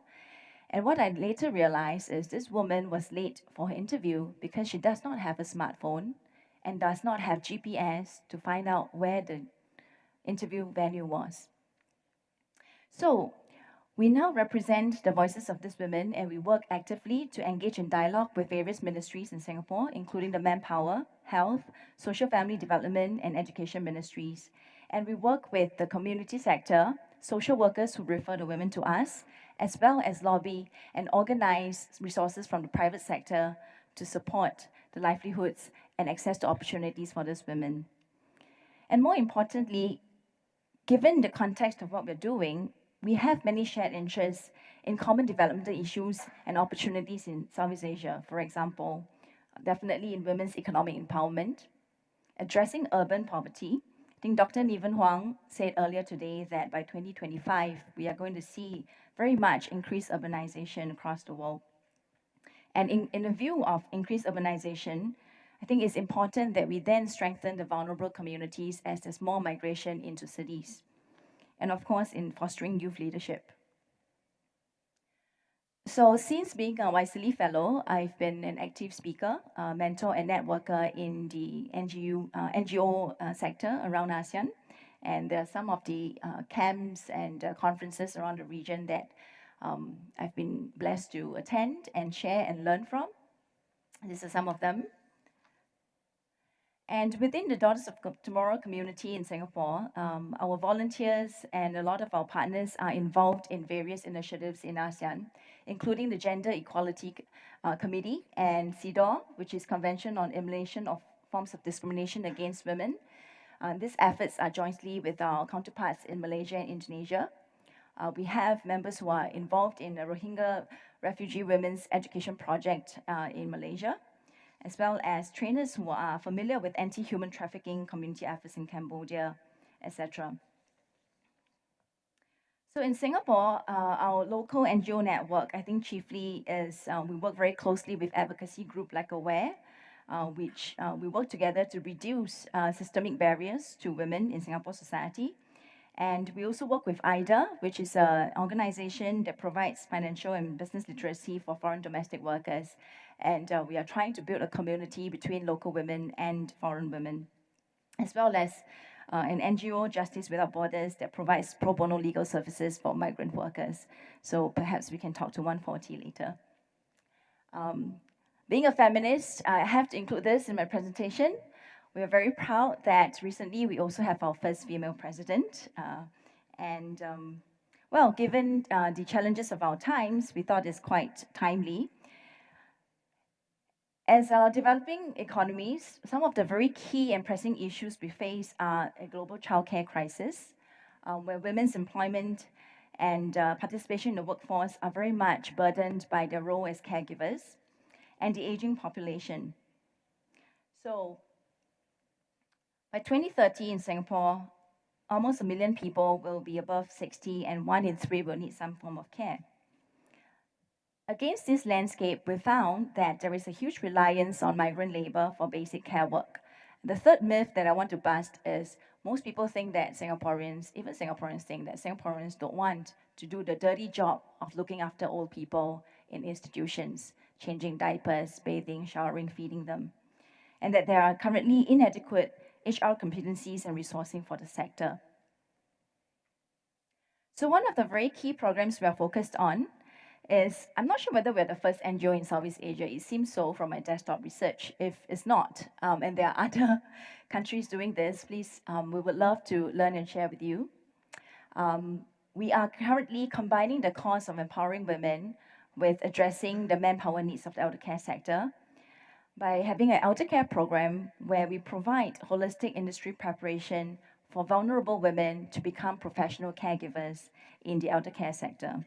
And what I later realized is this woman was late for her interview because she does not have a smartphone and does not have GPS to find out where the interview venue was. So we now represent the voices of these women, and we work actively to engage in dialogue with various ministries in Singapore, including the Manpower, Health, Social Family Development, and Education ministries. And we work with the community sector, social workers who refer the women to us, as well as lobby and organize resources from the private sector to support the livelihoods and access to opportunities for these women. And more importantly, given the context of what we're doing, we have many shared interests in common developmental issues and opportunities in Southeast Asia. For example, definitely in women's economic empowerment, addressing urban poverty. I think Dr. Niven Huang said earlier today that by 2025, we are going to see very much increased urbanization across the world. And in the view of increased urbanization, I think it's important that we then strengthen the vulnerable communities as there's more migration into cities. And of course, in fostering youth leadership. So since being a YSEAL Fellow, I've been an active speaker, mentor and networker in the NGO sector around ASEAN. And there are some of the camps and conferences around the region that I've been blessed to attend and share and learn from. These are some of them. And within the Daughters of Tomorrow community in Singapore, our volunteers and a lot of our partners are involved in various initiatives in ASEAN, including the Gender Equality Committee and CEDAW, which is Convention on Elimination of Forms of Discrimination Against Women. These efforts are jointly with our counterparts in Malaysia and Indonesia. We have members who are involved in the Rohingya Refugee Women's Education Project in Malaysia, as well as trainers who are familiar with anti-human trafficking community efforts in Cambodia, etc. So in Singapore, our local NGO network, I think chiefly is we work very closely with advocacy group like AWARE, which we work together to reduce systemic barriers to women in Singapore society. And we also work with AYLA, which is an organization that provides financial and business literacy for foreign domestic workers. And we are trying to build a community between local women and foreign women, as well as an NGO, Justice Without Borders, that provides pro bono legal services for migrant workers. So perhaps we can talk to 140 later. Being a feminist, I have to include this in my presentation. We are very proud that recently we also have our first female president. Well, given the challenges of our times, we thought it's quite timely. As our developing economies, some of the very key and pressing issues we face are a global childcare crisis, where women's employment and participation in the workforce are very much burdened by their role as caregivers, and the aging population. So by 2030 in Singapore, almost 1 million people will be above 60 and 1 in 3 will need some form of care. Against this landscape, we found that there is a huge reliance on migrant labor for basic care work. The third myth that I want to bust is most people think that Singaporeans, even Singaporeans think that Singaporeans don't want to do the dirty job of looking after old people in institutions, changing diapers, bathing, showering, feeding them, and that there are currently inadequate HR competencies and resourcing for the sector. So one of the very key programs we are focused on is, I'm not sure whether we're the first NGO in Southeast Asia. It seems so from my desktop research. If it's not, and there are other countries doing this, please, we would love to learn and share with you. We are currently combining the cause of empowering women with addressing the manpower needs of the elder care sector by having an elder care program where we provide holistic industry preparation for vulnerable women to become professional caregivers in the elder care sector.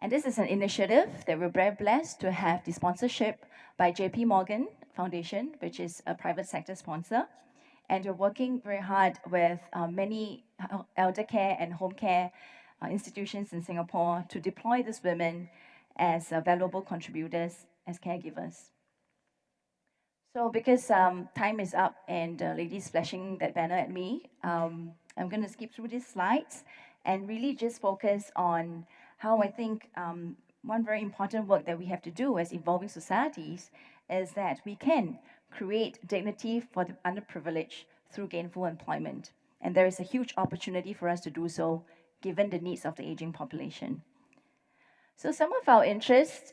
And this is an initiative that we're very blessed to have the sponsorship by JP Morgan Foundation, which is a private sector sponsor. And we're working very hard with many elder care and home care institutions in Singapore to deploy these women as valuable contributors, as caregivers. So because time is up and the lady's flashing that banner at me, I'm going to skip through these slides and really just focus on how I think one very important work that we have to do as evolving societies is that we can create dignity for the underprivileged through gainful employment. And there is a huge opportunity for us to do so, given the needs of the aging population. So some of our interests,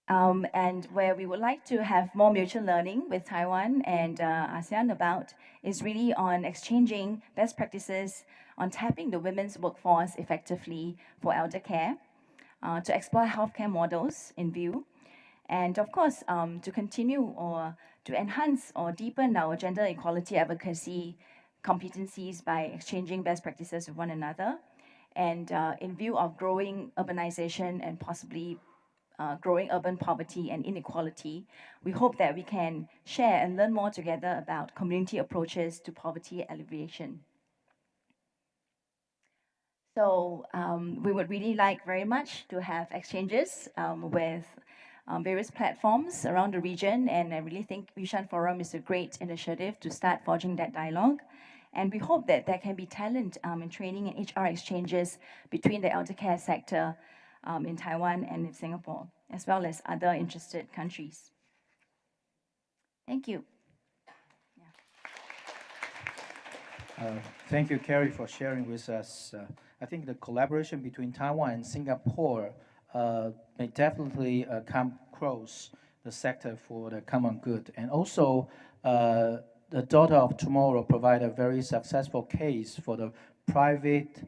and where we would like to have more mutual learning with Taiwan and ASEAN about, is really on exchanging best practices on tapping the women's workforce effectively for elder care, to explore healthcare models in view, and of course, to continue or to enhance or deepen our gender equality advocacy competencies by exchanging best practices with one another, and in view of growing urbanization and possibly growing urban poverty and inequality, we hope that we can share and learn more together about community approaches to poverty alleviation. So we would really like very much to have exchanges with various platforms around the region, and I really think Yushan Forum is a great initiative to start forging that dialogue. And we hope that there can be talent in training and HR exchanges between the elder care sector in Taiwan and in Singapore, as well as other interested countries. Thank you. Thank you, Carrie, for sharing with us. I think the collaboration between Taiwan and Singapore may definitely come close the sector for the common good. And also, the Daughter of Tomorrow provide a very successful case for the private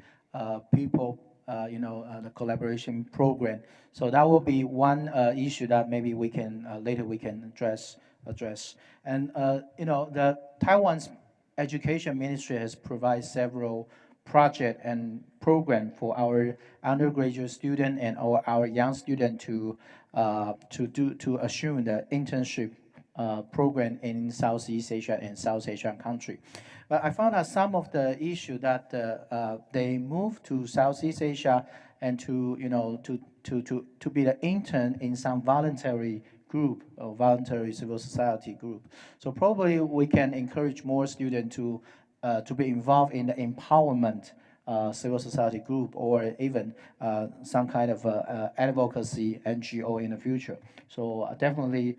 people, the collaboration program. So that will be one issue that maybe we can later we can address. And the Taiwan's Education Ministry has provided several project and program for our undergraduate student and our young student to assume the internship program in Southeast Asia and South Asian country. But I found out some of the issue that they moved to Southeast Asia and to be the intern in some voluntary group or voluntary civil society group. So probably we can encourage more students to be involved in the empowerment civil society group, or even some kind of advocacy NGO in the future. So definitely,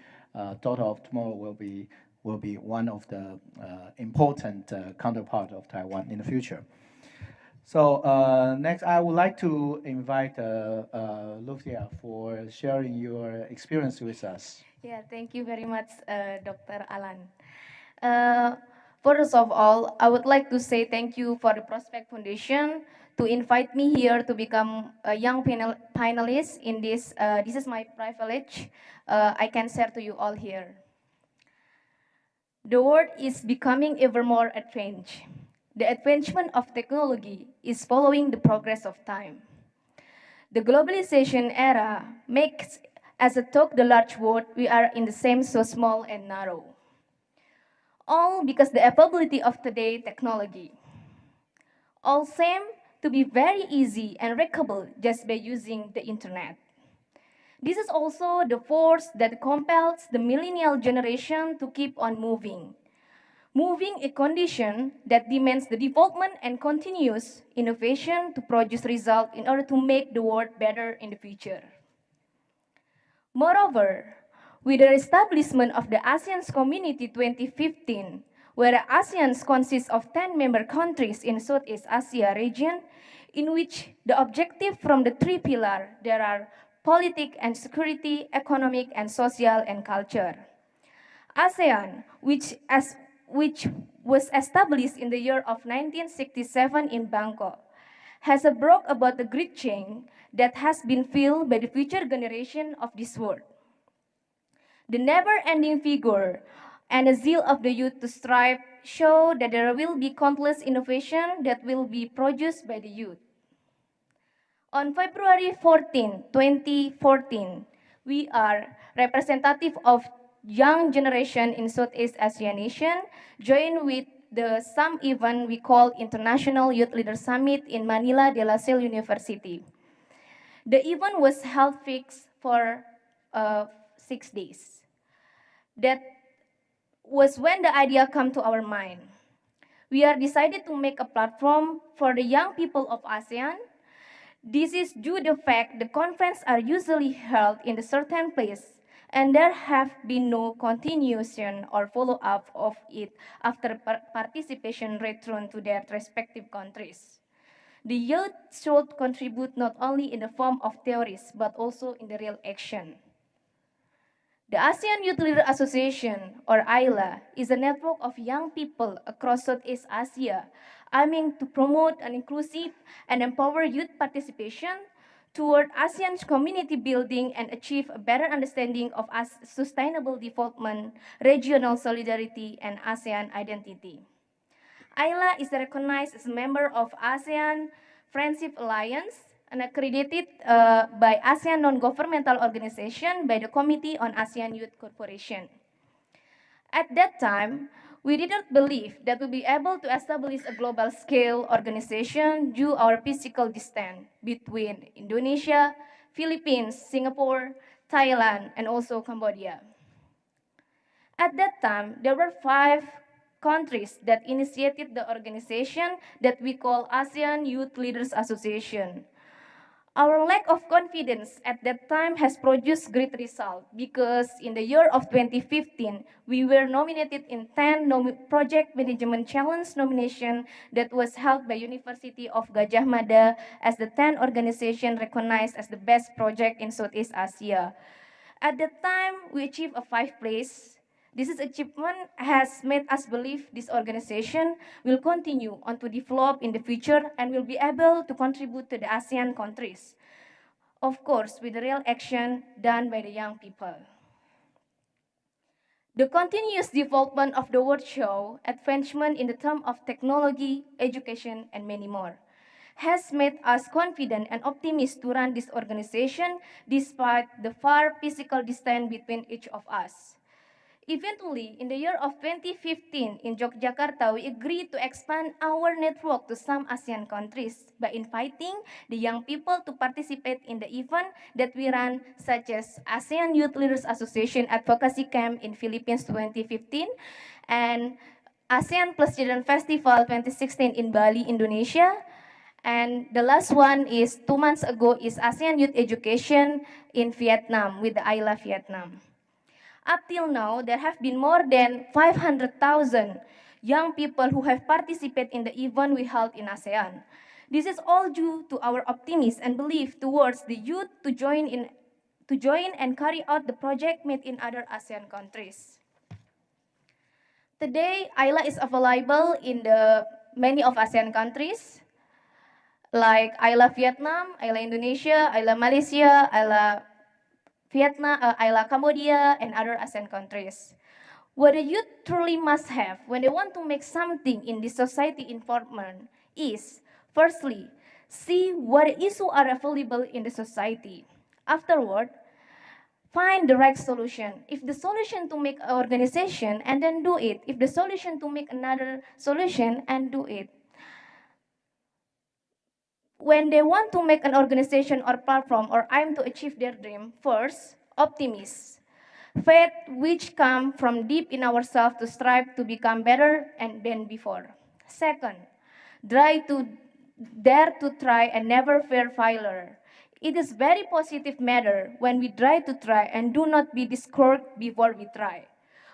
Daughter of Tomorrow will be one of the important counterpart of Taiwan in the future. So next, I would like to invite Lutfiya for sharing your experience with us. Yeah, thank you very much, Dr. Alan. First of all, I would like to say thank you for the Prospect Foundation to invite me here to become a young panelist in this. This is my privilege. I can share to you all here. The world is becoming ever more advanced. The advancement of technology is following the progress of time. The globalization era makes, as a talk the large world, we are in the same so small and narrow. All because the availability of today technology. All seem to be very easy and reachable just by using the internet. This is also the force that compels the millennial generation to keep on moving. Moving a condition that demands the development and continuous innovation to produce results in order to make the world better in the future. Moreover, with the establishment of the ASEAN Community 2015, where ASEAN consists of 10 member countries in Southeast Asia region, in which the objective from the three pillars, there are politics and security, economic and social and culture. ASEAN, which was established in the year of 1967 in Bangkok, has brought about the great change that has been felt by the future generation of this world. The never-ending vigor and the zeal of the youth to strive show that there will be countless innovation that will be produced by the youth. On February 14, 2014, we are representative of young generation in Southeast Asian nation, joined with some event we call International Youth Leader Summit in Manila de la Salle University. The event was held fixed for 6 days. That was when the idea came to our mind. We are decided to make a platform for the young people of ASEAN This is due to the fact the conferences are usually held in a certain place, and there have been no continuation or follow-up of it after participation returned to their respective countries. The youth should contribute not only in the form of theories, but also in the real action. The ASEAN Youth Leader Association, or AYLA, is a network of young people across Southeast Asia aiming to promote an inclusive and empower youth participation toward ASEAN's community building and achieve a better understanding of sustainable development, regional solidarity, and ASEAN identity. AYLA is recognized as a member of ASEAN Friendship Alliance and accredited by ASEAN non-governmental organization by the Committee on ASEAN Youth Cooperation. At that time, we didn't believe that we'd be able to establish a global scale organization due our physical distance between Indonesia, Philippines, Singapore, Thailand, and also Cambodia. At that time, there were 5 countries that initiated the organization that we call ASEAN Youth Leaders Association. Our lack of confidence at that time has produced great results because in the year of 2015, we were nominated in 10 Project Management Challenge nomination that was held by University of Gajah Mada as the 10th organization recognized as the best project in Southeast Asia. At that time, we achieved a 5th place. This achievement has made us believe this organization will continue on to develop in the future and will be able to contribute to the ASEAN countries. Of course, with the real action done by the young people. The continuous development of the world show advancement in the term of technology, education, and many more has made us confident and optimistic to run this organization despite the far physical distance between each of us. Eventually, in the year of 2015, in Yogyakarta, we agreed to expand our network to some ASEAN countries by inviting the young people to participate in the event that we run, such as ASEAN Youth Leaders Association Advocacy Camp in Philippines 2015, and ASEAN Plus Children Festival 2016 in Bali, Indonesia. And the last one is 2 months ago is ASEAN Youth Education in Vietnam with the AYLA Vietnam. Up till now, there have been more than 500,000 young people who have participated in the event we held in ASEAN. This is all due to our optimism and belief towards the youth to join and carry out the project made in other ASEAN countries. Today, AYLA is available in many of ASEAN countries, like AYLA Vietnam, AYLA Indonesia, AYLA Malaysia, AYLA Vietnam, AYLA Cambodia, and other ASEAN countries. What the youth truly must have when they want to make something in this society involvement is, firstly, see what issues are available in the society. Afterward, find the right solution. If the solution to make an organization, and then do it. If the solution to make another solution, and do it. When they want to make an organization or platform or aim to achieve their dream, first, optimism. Faith which comes from deep in ourselves to strive to become better than before. Second, dare to try and never fear failure. It is very positive matter when we try to try and do not be discouraged before we try.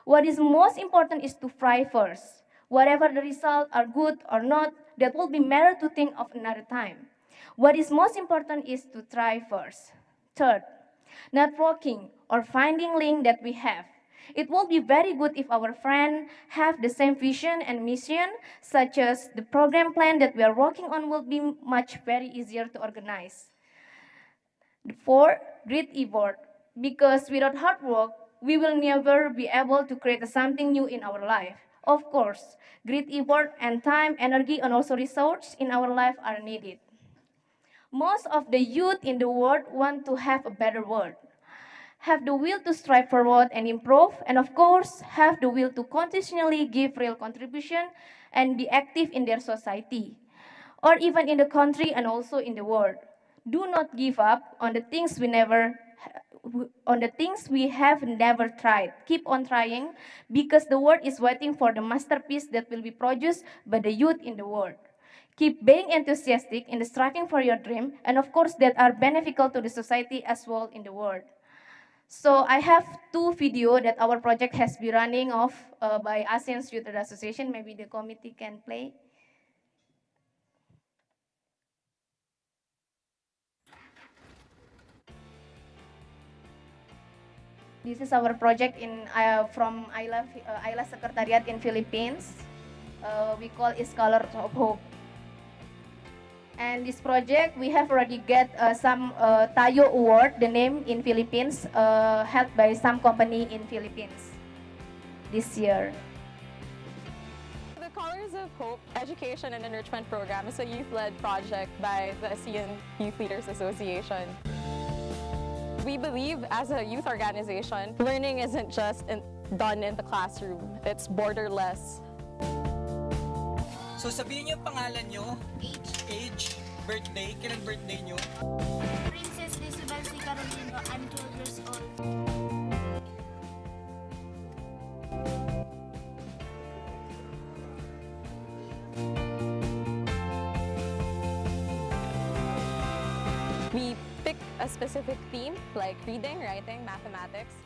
What is most important is to try first. Whatever the results are good or not, that will be matter to think of another time. What is most important is to try first. Third, networking or finding link that we have. It will be very good if our friends have the same vision and mission, such as the program plan that we are working on will be much very easier to organize. Fourth, great effort, because without hard work, we will never be able to create something new in our life. Of course, great effort and time, energy, and also resources in our life are needed. Most of the youth in the world want to have a better world, have the will to strive forward and improve, and of course, have the will to continually give real contribution and be active in their society, or even in the country and also in the world. Do not give up on the things we have never tried. Keep on trying, because the world is waiting for the masterpiece that will be produced by the youth in the world. keep being enthusiastic in the striving for your dream, and of course that are beneficial to the society as well in the world. So I have 2 videos that our project has been running off by ASEAN Youth Association. Maybe the committee can play. This is our project from AYLA Secretariat in Philippines. We call it Scholars of Hope. And this project, we have already get some Tayo Award, the name in Philippines, held by some company in Philippines this year. The Colors of Hope Education and Enrichment Program is a youth-led project by the ASEAN Youth Leaders Association. We believe as a youth organization, learning isn't just done in the classroom, it's borderless. So sabihin niyo pangalan niyo, age, birthday, kailan birthday niyo? Princess Isabel C. Carolino, I'm 12 years old. We pick a specific theme like reading, writing, mathematics.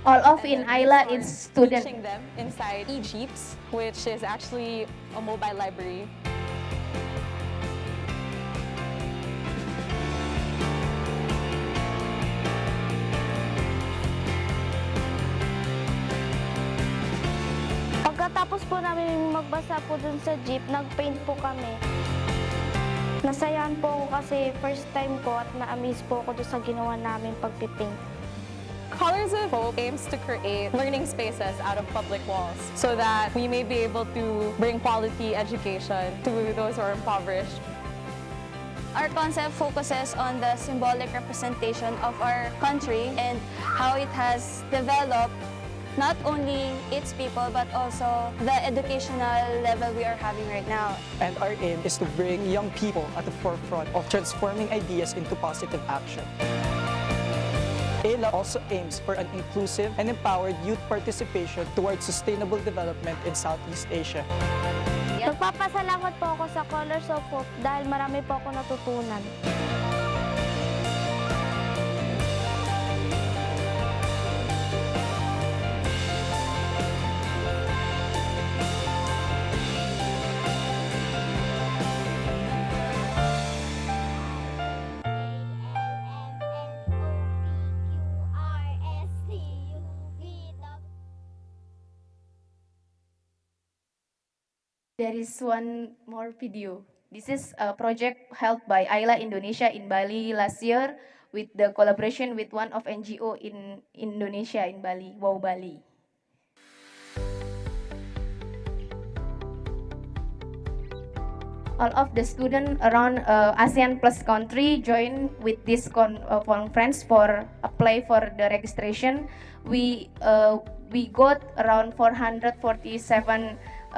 All of in AYLA is student. Teaching them inside e-Jeeps, which is actually a mobile library. Pagkatapos po namin magbasa po dun sa jeep, nag-paint po kami. Nasayahan po ako kasi first time po at na-amaze po ako dun sa ginawa namin pagpipaint. Colors of Hope aims to create learning spaces out of public walls so that we may be able to bring quality education to those who are impoverished. Our concept focuses on the symbolic representation of our country and how it has developed not only its people but also the educational level we are having right now. And our aim is to bring young people at the forefront of transforming ideas into positive action. AYLA also aims for an inclusive and empowered youth participation towards sustainable development in Southeast Asia. Magpapasalamat po ako sa Colors of Hope dahil marami po ako natutunan. There is one more video. This is a project held by AYLA-Indonesia in Bali last year with the collaboration with one of NGO in Indonesia in Bali, Wow Bali. All of the students around ASEAN plus country join with this conference for apply for the registration. We got around 447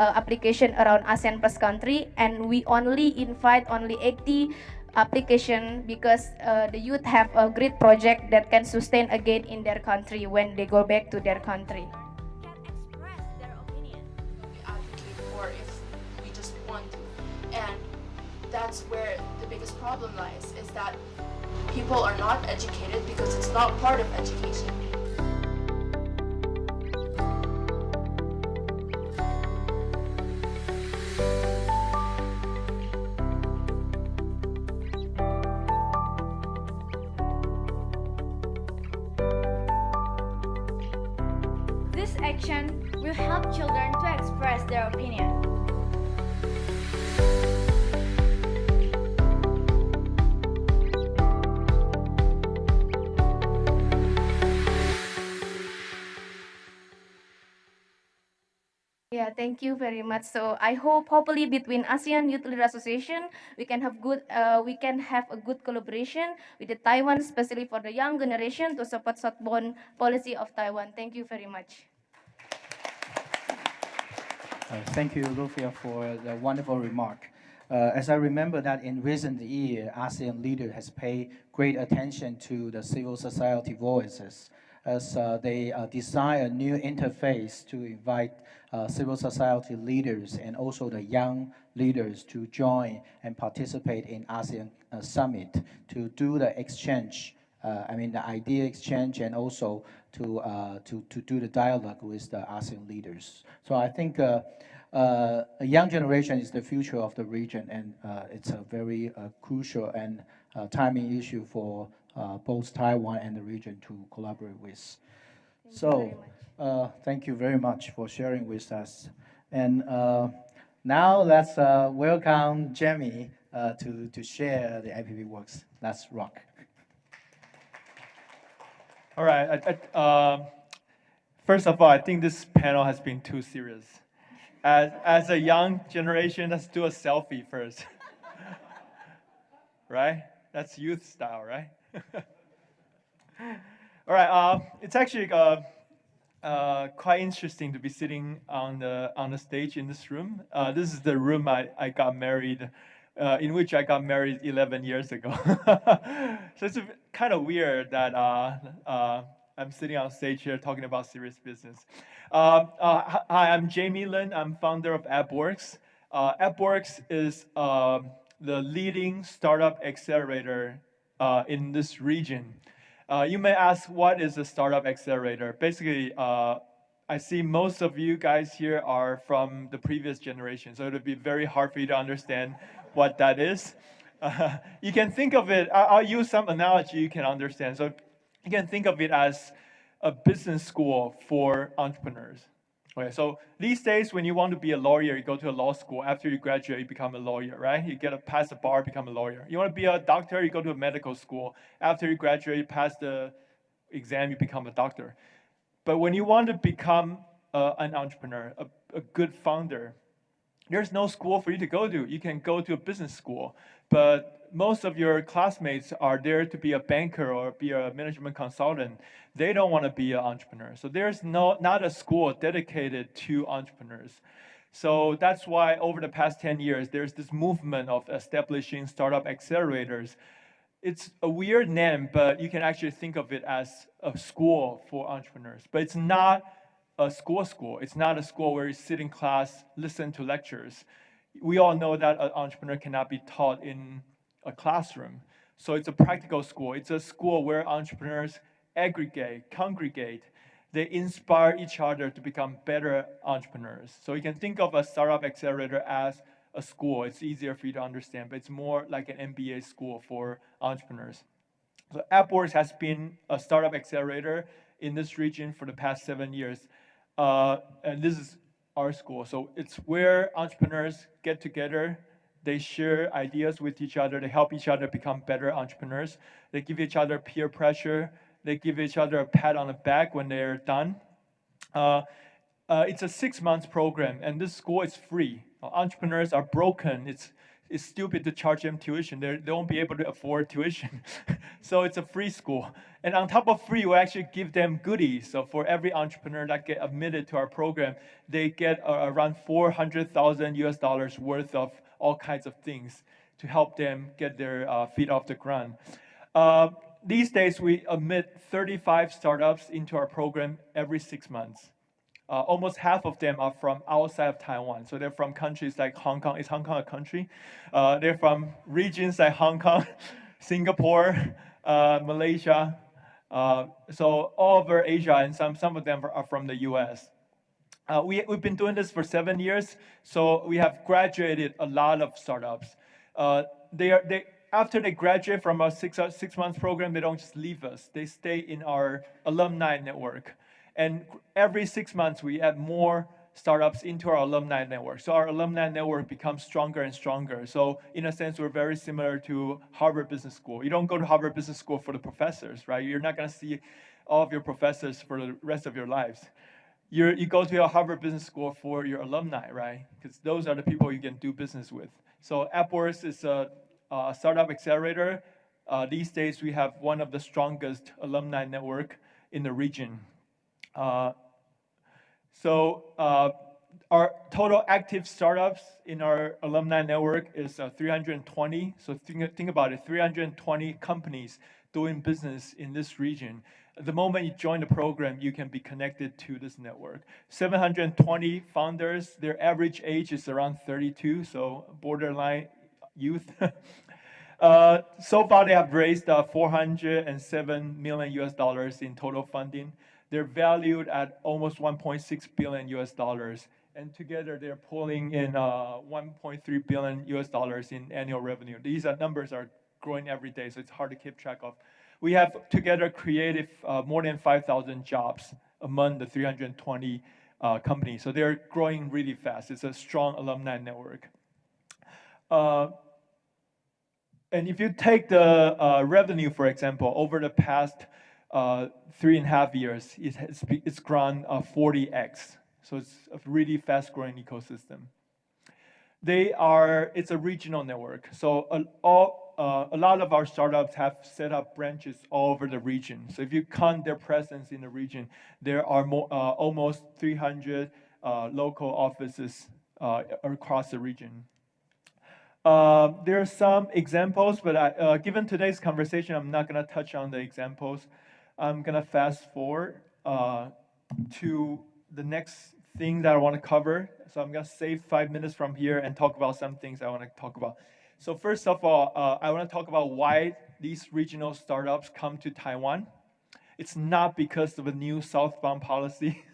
application around ASEAN plus country, and we only invite only 80 application because the youth have a great project that can sustain again in their country when they go back to their country. Can express their opinion. We advocate for if we just want to, and that's where the biggest problem lies, is that people are not educated because it's not part of education. This action will help children to express their opinion. Yeah, thank you very much. So I hope, hopefully, between ASEAN Youth Leader Association, we can have a good collaboration with the Taiwan, especially for the young generation, to support southbound policy of Taiwan. Thank you very much. Thank you, Lutfiya, for the wonderful remark. As I remember that in recent years, ASEAN leader has paid great attention to the civil society voices. as they design a new interface to invite civil society leaders and also the young leaders to join and participate in ASEAN Summit to do the exchange, the idea exchange, and also to do the dialogue with the ASEAN leaders. So I think a young generation is the future of the region, and it's a very crucial and timing issue for both Taiwan and the region to collaborate with. Thank you very much for sharing with us. And now let's welcome Jamie to share the AppWorks. Let's rock. All right. First of all, I think this panel has been too serious. As a young generation, let's do a selfie first. Right? That's youth style, right? All right. It's actually quite interesting to be sitting on the stage in this room. This is the room I got married, in which I got married 11 years ago. So it's kind of weird that I'm sitting on stage here talking about serious business. Hi, I'm Jamie Lin. I'm founder of AppWorks. AppWorks is the leading startup accelerator in this region. You may ask, what is a startup accelerator? Basically, I see most of you guys here are from the previous generation, so it'll be very hard for you to understand what that is. You can think of it, I'll use some analogy you can understand. So you can think of it as a business school for entrepreneurs. Okay, so these days, when you want to be a lawyer, you go to a law school. After you graduate, you become a lawyer, right? You get to pass the bar, become a lawyer. You want to be a doctor, you go to a medical school. After you graduate, you pass the exam, you become a doctor. But when you want to become an entrepreneur, a good founder, there's no school for you to go to. You can go to a business school, but most of your classmates are there to be a banker or be a management consultant. They don't want to be an entrepreneur. So there's not a school dedicated to entrepreneurs. So that's why over the past 10 years, there's this movement of establishing startup accelerators. It's a weird name, but you can actually think of it as a school for entrepreneurs. But it's not a school. It's not a school where you sit in class, listen to lectures. We all know that an entrepreneur cannot be taught in a classroom. So it's a practical school. It's a school where entrepreneurs aggregate, congregate. They inspire each other to become better entrepreneurs. So you can think of a startup accelerator as a school. It's easier for you to understand, but it's more like an MBA school for entrepreneurs. So AppWorks has been a startup accelerator in this region for the past 7 years. And this is our school. So it's where entrepreneurs get together. They share ideas with each other. They help each other become better entrepreneurs. They give each other peer pressure. They give each other a pat on the back when they're done. It's a 6-month program, and this school is free. Entrepreneurs are broken. It's stupid to charge them tuition. They won't be able to afford tuition. So it's a free school. And on top of free, we actually give them goodies. So for every entrepreneur that get admitted to our program, they get around $400,000 US worth of all kinds of things to help them get their feet off the ground. These days, we admit 35 startups into our program every 6 months. Almost half of them are from outside of Taiwan. So they're from countries like Hong Kong. Is Hong Kong a country? They're from regions like Hong Kong, Singapore, Malaysia. So all over Asia, and some of them are from the US. We've been doing this for 7 years, so we have graduated a lot of startups. After they graduate from our six-month program, they don't just leave us. They stay in our alumni network. And every 6 months, we add more startups into our alumni network. So our alumni network becomes stronger and stronger. So in a sense, we're very similar to Harvard Business School. You don't go to Harvard Business School for the professors, right? You're not going to see all of your professors for the rest of your lives. You go to a Harvard Business School for your alumni, right? Because those are the people you can do business with. So AppWorks is a startup accelerator. These days, we have one of the strongest alumni network in the region. Our total active startups in our alumni network is 320. So think about it, 320 companies doing business in this region. The moment you join the program, you can be connected to this network. 720 founders, their average age is around 32, so borderline youth. So far, they have raised $407 million US in total funding. They're valued at almost $1.6 billion US, and together they're pulling in $1.3 billion US in annual revenue. These numbers are growing every day, so it's hard to keep track of. We have together created more than 5,000 jobs among the 320 companies, so they're growing really fast. It's a strong alumni network. And if you take the revenue, for example, over the past 3.5 years, it's grown 40x. So it's a really fast-growing ecosystem. It's a regional network. So a lot of our startups have set up branches all over the region. So if you count their presence in the region, there are almost 300 local offices across the region. There are some examples, but given today's conversation, I'm not going to touch on the examples. I'm going to fast forward to the next thing that I want to cover. So I'm going to save 5 minutes from here and talk about some things I want to talk about. So first of all, I want to talk about why these regional startups come to Taiwan. It's not because of a new southbound policy.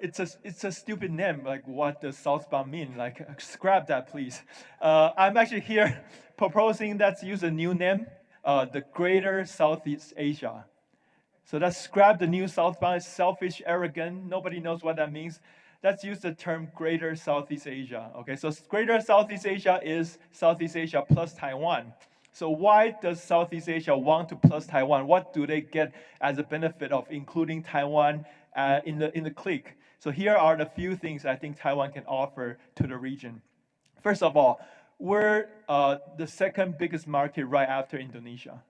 It's a stupid name. Like, what does southbound mean? Like, scrap that, please. I'm actually here proposing let's use a new name, the Greater Southeast Asia. So let's scrap the new southbound. It's selfish, arrogant. Nobody knows what that means. Let's use the term Greater Southeast Asia. Okay, so Greater Southeast Asia is Southeast Asia plus Taiwan. So why does Southeast Asia want to plus Taiwan? What do they get as a benefit of including Taiwan in the clique? So here are the few things I think Taiwan can offer to the region. First of all, we're the second biggest market right after Indonesia.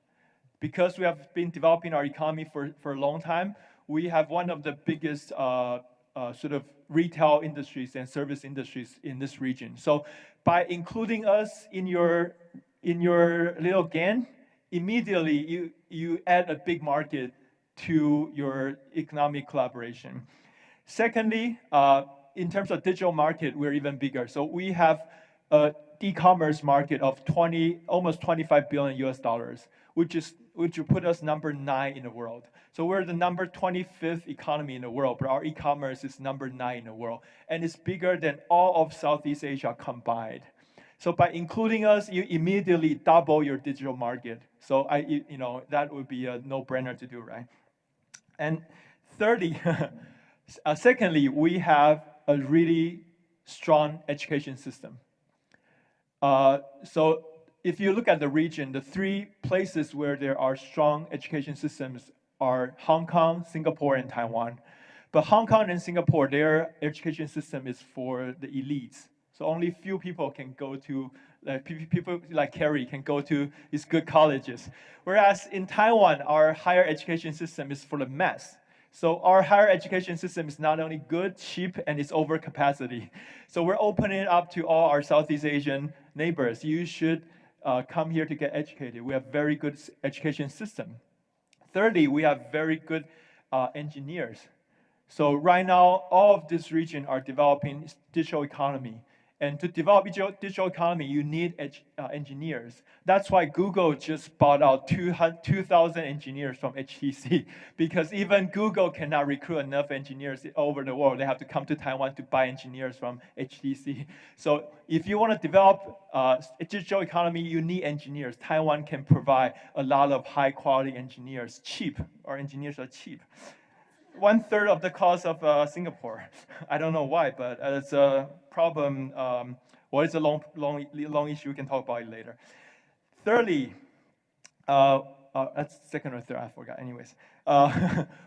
Because we have been developing our economy for a long time, we have one of the biggest sort of retail industries and service industries in this region. So by including us in your little gang, immediately you add a big market to your economic collaboration. Secondly, in terms of digital market, we're even bigger. So we have an e-commerce market of almost $25 billion US, which would put us number 9 in the world. So we're the number 25th economy in the world, but our e-commerce is number 9 in the world, and it's bigger than all of Southeast Asia combined. So by including us, you immediately double your digital market. So that would be a no-brainer to do, right? And thirdly, secondly, we have a really strong education system. So if you look at the region, the 3 places where there are strong education systems are Hong Kong, Singapore, and Taiwan. But Hong Kong and Singapore, their education system is for the elites. So only few people can go to, people like Carrie can go to these good colleges. Whereas in Taiwan, our higher education system is for the mass. So our higher education system is not only good, cheap, and it's over capacity. So we're opening it up to all our Southeast Asian neighbors. You should come here to get educated. We have very good education system. Thirdly, we have very good engineers. So right now, all of this region are developing digital economy. And to develop digital economy, you need engineers. That's why Google just bought out 2,000 engineers from HTC, because even Google cannot recruit enough engineers over the world. They have to come to Taiwan to buy engineers from HTC. So if you want to develop a digital economy, you need engineers. Taiwan can provide a lot of high-quality engineers, cheap. Our engineers are cheap. 1/3 of the cost of Singapore. I don't know why, but it's a problem. Well, it's a long issue. We can talk about it later. Thirdly, that's second or third. I forgot. Anyways,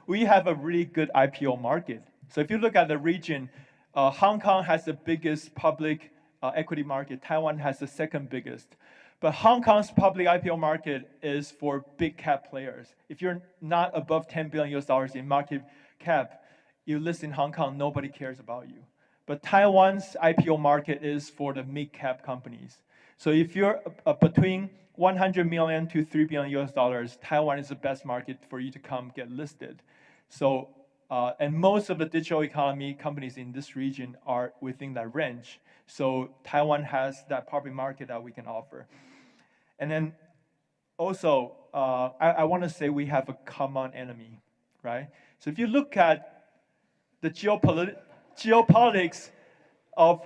we have a really good IPO market. So if you look at the region, Hong Kong has the biggest public equity market. Taiwan has the second biggest. But Hong Kong's public IPO market is for big cap players. If you're not above $10 billion in market cap, you list in Hong Kong, nobody cares about you. But Taiwan's IPO market is for the mid-cap companies. So if you're between 100 million to $3 billion US, Taiwan is the best market for you to come get listed. So, and most of the digital economy companies in this region are within that range. So Taiwan has that public market that we can offer. And then also, I want to say we have a common enemy, right? So if you look at the geopolitics of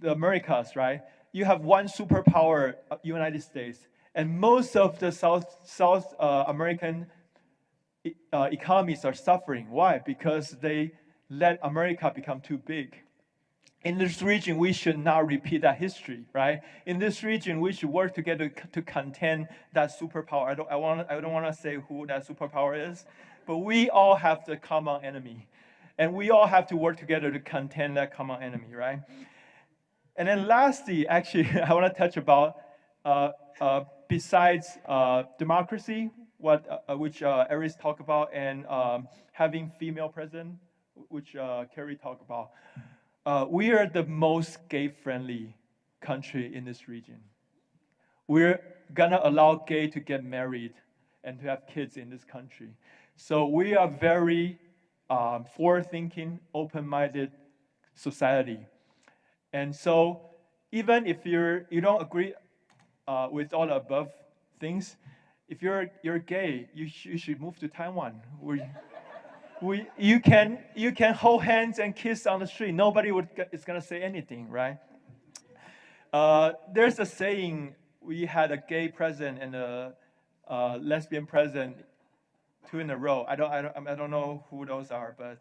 the Americas, right? You have one superpower, United States, and most of the South American economies are suffering. Why? Because they let America become too big. In this region, we should not repeat that history, right? In this region, we should work together to contain that superpower. I don't want to say who that superpower is, but we all have the common enemy. And we all have to work together to contain that common enemy, right? And then lastly, actually, I want to touch about, besides democracy, which Aries talked about, and having female president, which Carrie talked about. We are the most gay-friendly country in this region. We're gonna allow gay to get married and to have kids in this country. So we are very forward-thinking, open-minded society. And so even if you don't agree with all the above things, if you're gay, you should move to Taiwan. You can hold hands and kiss on the street. Nobody is gonna say anything, right? There's a saying: we had a gay president and a lesbian president 2 in a row. I don't know who those are, but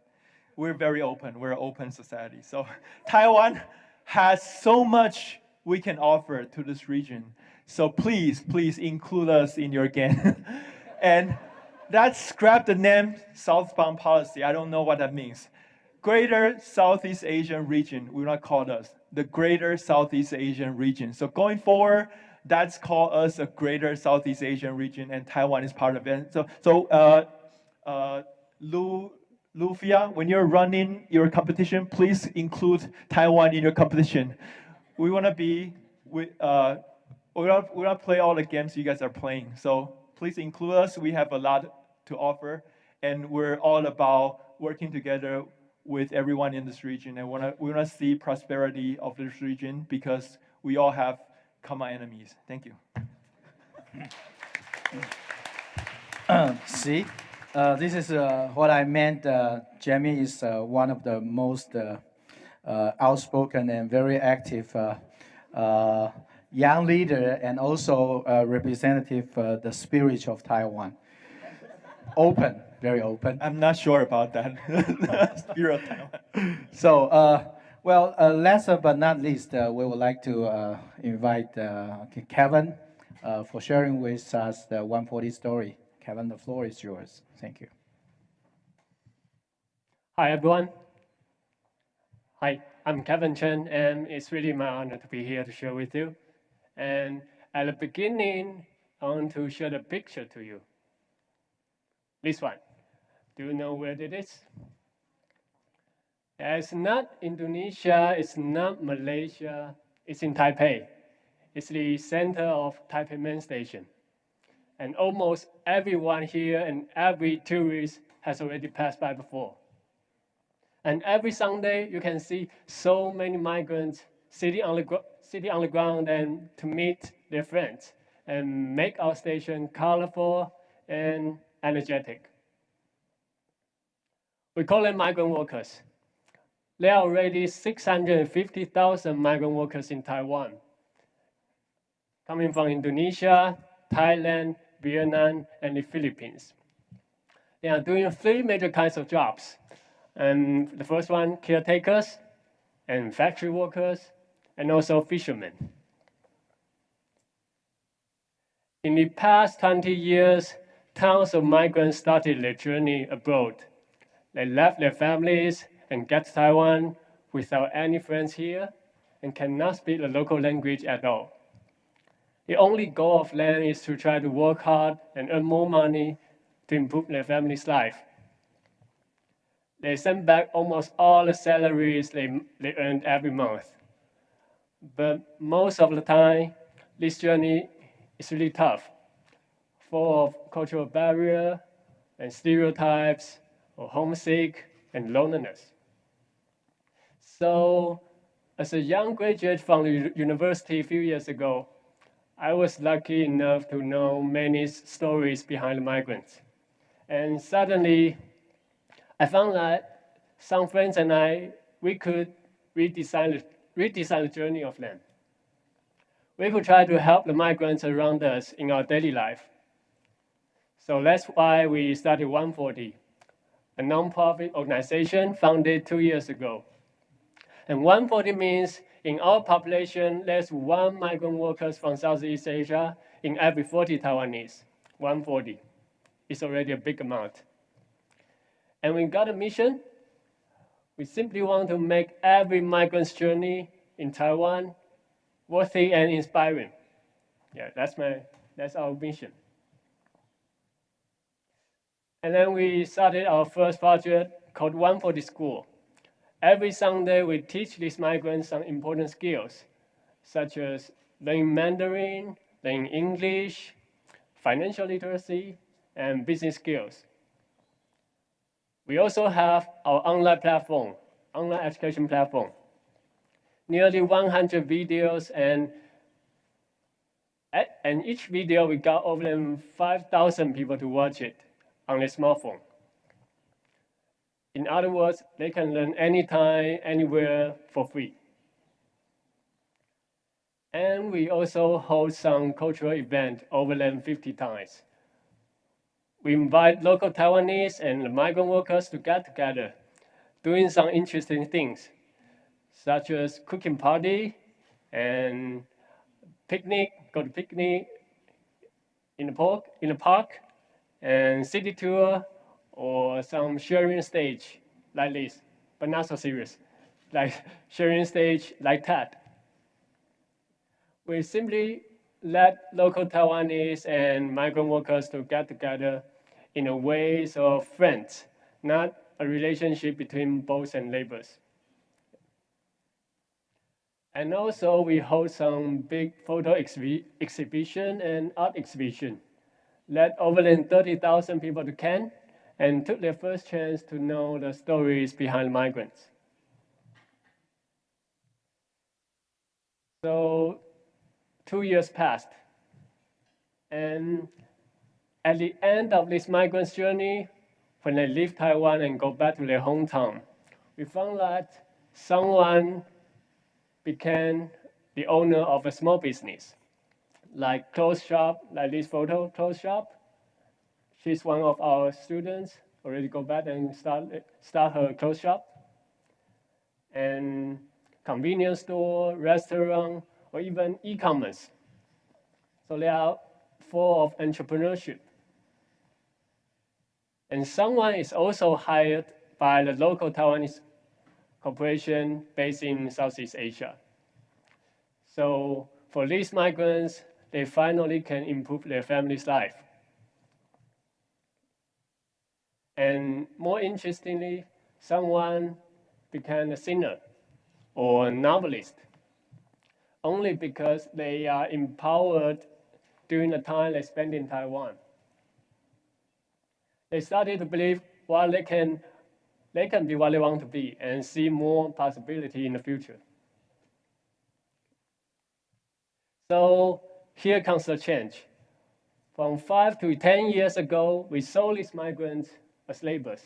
we're very open. We're an open society. So Taiwan has so much we can offer to this region. So please include us in your game. And let's scrap the name Southbound Policy. I don't know what that means. Greater Southeast Asian Region, we will not call us the Greater Southeast Asian Region. So going forward, that's called us a Greater Southeast Asian Region, and Taiwan is part of it. So Lutfiya, when you're running your competition, please include Taiwan in your competition. We want to be, we want to play all the games you guys are playing. So please include us. We have a lot to offer, and we're all about working together with everyone in this region. And we want to see prosperity of this region because we all have common enemies. Thank you. See, this is what I meant. Jamie is one of the most outspoken and very active young leader, and also representative the spirit of Taiwan. Open, very open. I'm not sure about that. Spirit of Taiwan. So, last but not least, we would like to invite Kevin for sharing with us the 140 story. Kevin, the floor is yours. Thank you. Hi, everyone. Hi, I'm Kevin Chen, and it's really my honor to be here to share with you. And at the beginning, I want to show the picture to you. This one. Do you know where it is? It's not Indonesia, it's not Malaysia, it's in Taipei. It's the center of Taipei Main Station. And almost everyone here and every tourist has already passed by before. And every Sunday, you can see so many migrants sitting on the ground and to meet their friends and make our station colorful and energetic. We call them migrant workers. There are already 650,000 migrant workers in Taiwan, coming from Indonesia, Thailand, Vietnam, and the Philippines. They are doing 3 major kinds of jobs. And the first one, caretakers, and factory workers, and also fishermen. In the past 20 years, tons of migrants started their journey abroad. They left their families and get to Taiwan without any friends here and cannot speak the local language at all. The only goal of them is to try to work hard and earn more money to improve their family's life. they send back almost all the salaries they earned every month. But most of the time, this journey is really tough, full of cultural barrier and stereotypes, or homesick and loneliness. So, as a young graduate from the university a few years ago, I was lucky enough to know many stories behind the migrants. And suddenly, I found that some friends and we could redesign the journey of them. We could try to help the migrants around us in our daily life. So that's why we started 140, a nonprofit organization founded 2 years ago. And 140 means in our population, there's 1 migrant worker from Southeast Asia in every 40 Taiwanese. 140 is already a big amount. And we got a mission. We simply want to make every migrant's journey in Taiwan worthy and inspiring. Yeah, that's our mission. And then we started our first project called 140 School. Every Sunday, we teach these migrants some important skills, such as learning Mandarin, learning English, financial literacy, and business skills. We also have our online education platform. Nearly 100 videos, and each video we got over than 5,000 people to watch it on their smartphone. In other words, they can learn anytime, anywhere for free. And we also hold some cultural events over than 50 times. We invite local Taiwanese and the migrant workers to get together, doing some interesting things, such as cooking party and picnic, go to picnic in the park, and city tour, or some sharing stage like this, but not so serious, like sharing stage like that. We simply let local Taiwanese and migrant workers to get together in a ways of friends, not a relationship between boss and laborers. And also we hold some big photo exhibition and art exhibition. Let over than 30,000 people to Cannes and took their first chance to know the stories behind migrants. So 2 years passed, and at the end of this migrants' journey, when they leave Taiwan and go back to their hometown, we found that someone became the owner of a small business, like clothes shop, like this photo, clothes shop. She's one of our students, already go back and start her clothes shop. And convenience store, restaurant, or even e-commerce. So they are full of entrepreneurship. And someone is also hired by the local Taiwanese corporation based in Southeast Asia. So for these migrants, they finally can improve their family's life. And more interestingly, someone became a singer or a novelist only because they are empowered during the time they spend in Taiwan. They started to believe they can be what they want to be and see more possibility in the future. So here comes the change. From 5 to 10 years ago, we saw these migrants as laborers.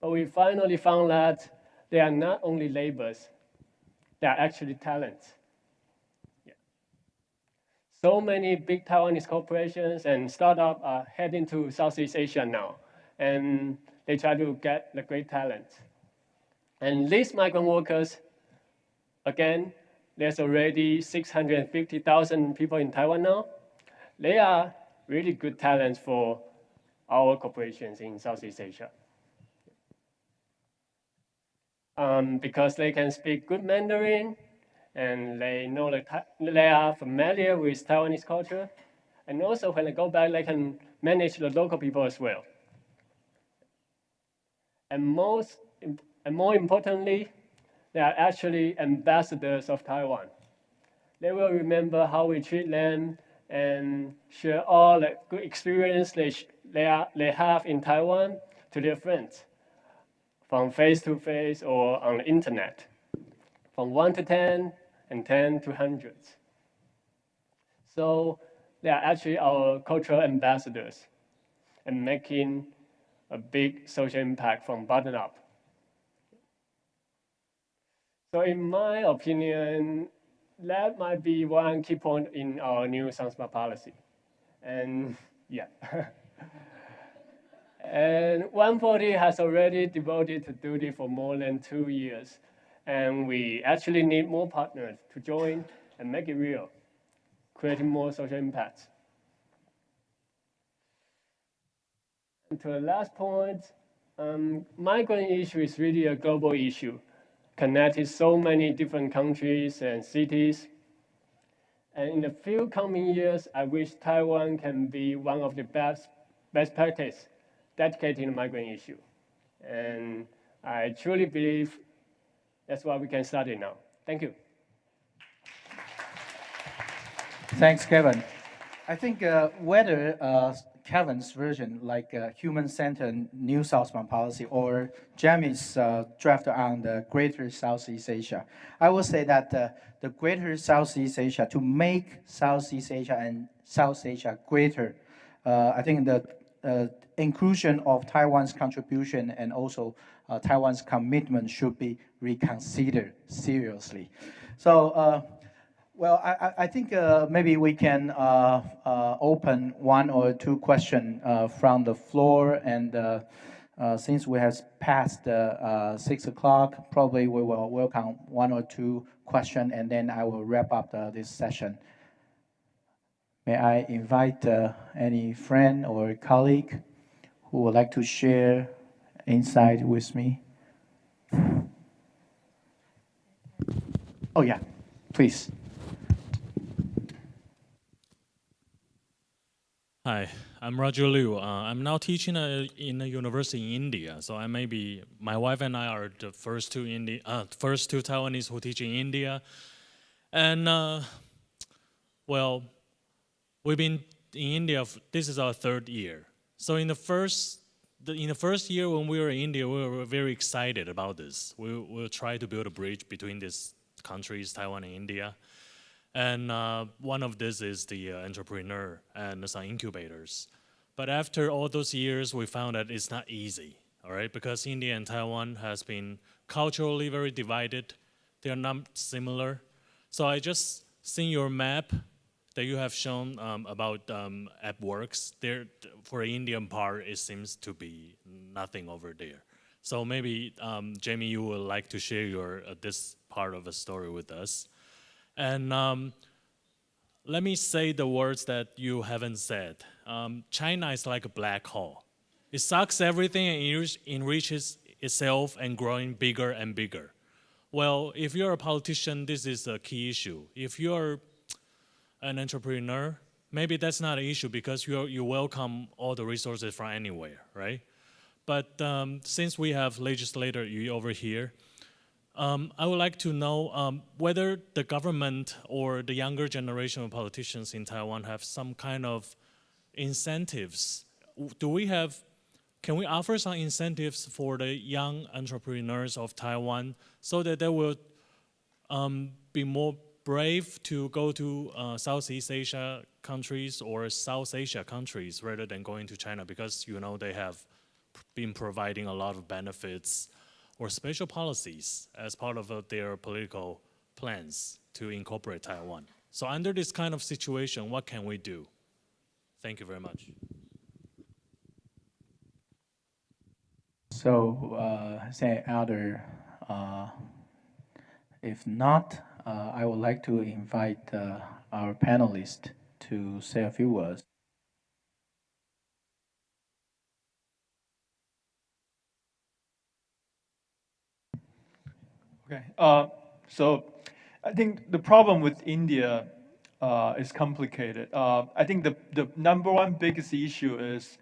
But we finally found that they are not only laborers, they are actually talents. Yeah. So many big Taiwanese corporations and startups are heading to Southeast Asia now, and they try to get the great talents. And these migrant workers, again, there's already 650,000 people in Taiwan now. They are really good talents for our corporations in Southeast Asia. Because they can speak good Mandarin, and they know they are familiar with Taiwanese culture, and also when they go back, they can manage the local people as well. and more importantly, they are actually ambassadors of Taiwan. They will remember how we treat them and share all the good experience they have in Taiwan to their friends, from face-to-face or on the internet, from 1 to 10 and 10 to hundreds. So they are actually our cultural ambassadors and making a big social impact from bottom up. So in my opinion, that might be one key point in our new Sansma policy. And yeah. And 140 has already devoted to duty for more than 2 years. And we actually need more partners to join and make it real, creating more social impact. And to the last point, migrant issue is really a global issue, connected so many different countries and cities. And in the few coming years, I wish Taiwan can be one of the best practice dedicated to the migrant issue. And I truly believe that's why we can start it now. Thank you. Thanks, Kevin. I think whether Kevin's version, like human-centered New Southbound policy, or Jamie's draft on the Greater Southeast Asia, I will say that the Greater Southeast Asia, to make Southeast Asia and South Asia greater, I think the inclusion of Taiwan's contribution and also Taiwan's commitment should be reconsidered seriously. So. Well, I think maybe we can open 1 or 2 questions from the floor, and since we have passed 6 o'clock, probably we will welcome 1 or 2 questions, and then I will wrap up this session. May I invite any friend or colleague who would like to share insight with me? Oh yeah, please. Hi, I'm Roger Liu. I'm now teaching in a university in India. So my wife and I are the first two Taiwanese who teach in India. And well, we've been in India, this is our 3rd year. So in the first year when we were in India, we were very excited about this. We'll try to build a bridge between these countries, Taiwan and India. And one of this is the entrepreneur and some incubators. But after all those years, we found that it's not easy, all right? Because India and Taiwan has been culturally very divided. They are not similar. So I just seen your map that you have shown about AppWorks. There, for the Indian part, it seems to be nothing over there. So maybe, Jamie, you would like to share this part of the story with us. And let me say the words that you haven't said. China is like a black hole. It sucks everything and enriches itself and growing bigger and bigger. Well, if you're a politician, this is a key issue. If you're an entrepreneur, maybe that's not an issue because you welcome all the resources from anywhere, right? But since we have legislator over here, I would like to know whether the government or the younger generation of politicians in Taiwan have some kind of incentives. Can we offer some incentives for the young entrepreneurs of Taiwan so that they will be more brave to go to Southeast Asia countries or South Asia countries rather than going to China, because they have been providing a lot of benefits or special policies as part of their political plans to incorporate Taiwan. So under this kind of situation, what can we do? Thank you very much. So, say other, if not, I would like to invite our panelists to say a few words. Okay, so I think the problem with India is complicated. I think the number one biggest issue is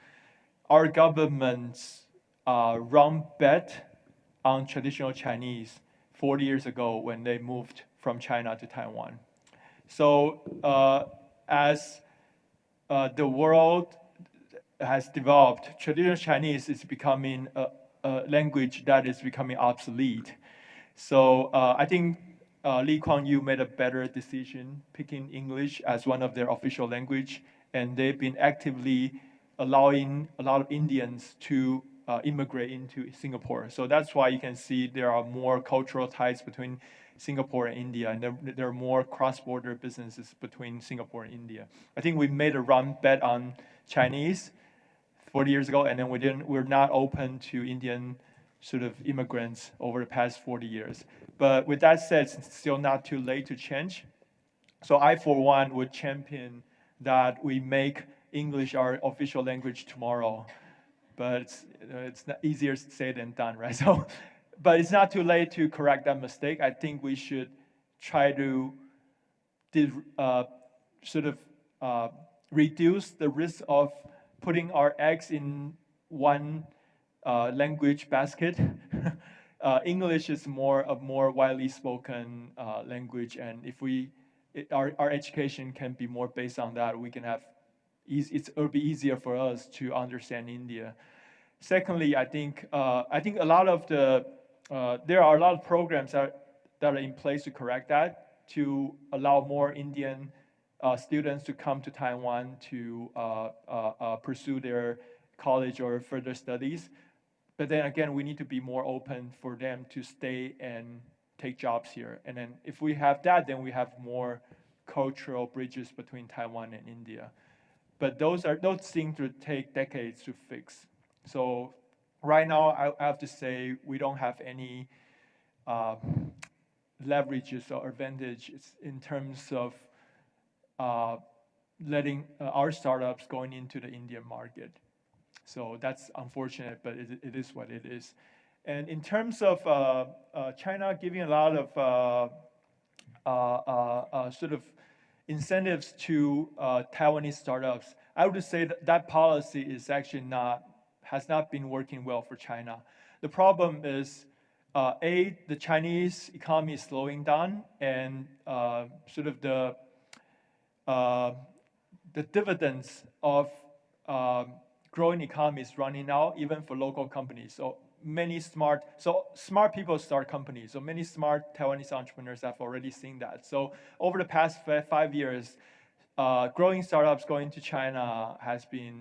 our government's wrong bet on traditional Chinese 40 years ago when they moved from China to Taiwan. So as the world has developed, traditional Chinese is becoming a language that is becoming obsolete. So I think Lee Kuan Yew made a better decision picking English as one of their official language, and they've been actively allowing a lot of Indians to immigrate into Singapore. So that's why you can see there are more cultural ties between Singapore and India, and there are more cross-border businesses between Singapore and India. I think we made a wrong bet on Chinese 40 years ago, and then we're not open to Indian sort of immigrants over the past 40 years. But with that said, it's still not too late to change. So I, for one, would champion that we make English our official language tomorrow. But it's not easier to say than done, right? So, but it's not too late to correct that mistake. I think we should try to reduce the risk of putting our eggs in one language basket. English is a more widely spoken language, and if our education can be more based on that, we can have it'll be easier for us to understand India. Secondly, I think a lot of there are a lot of programs that are in place to correct that, to allow more Indian students to come to Taiwan to pursue their college or further studies. But then again, we need to be more open for them to stay and take jobs here. And then if we have that, then we have more cultural bridges between Taiwan and India. But those things will take decades to fix. So right now, I have to say we don't have any leverages or advantages in terms of letting our startups going into the Indian market. So that's unfortunate, but it is what it is. And in terms of China giving a lot of sort of incentives to Taiwanese startups, I would say that policy is actually has not been working well for China. The problem is, the Chinese economy is slowing down, and sort of the dividends of growing economy is running out, even for local companies. So smart people start companies. So many smart Taiwanese entrepreneurs have already seen that. So over the past 5 years, growing startups going to China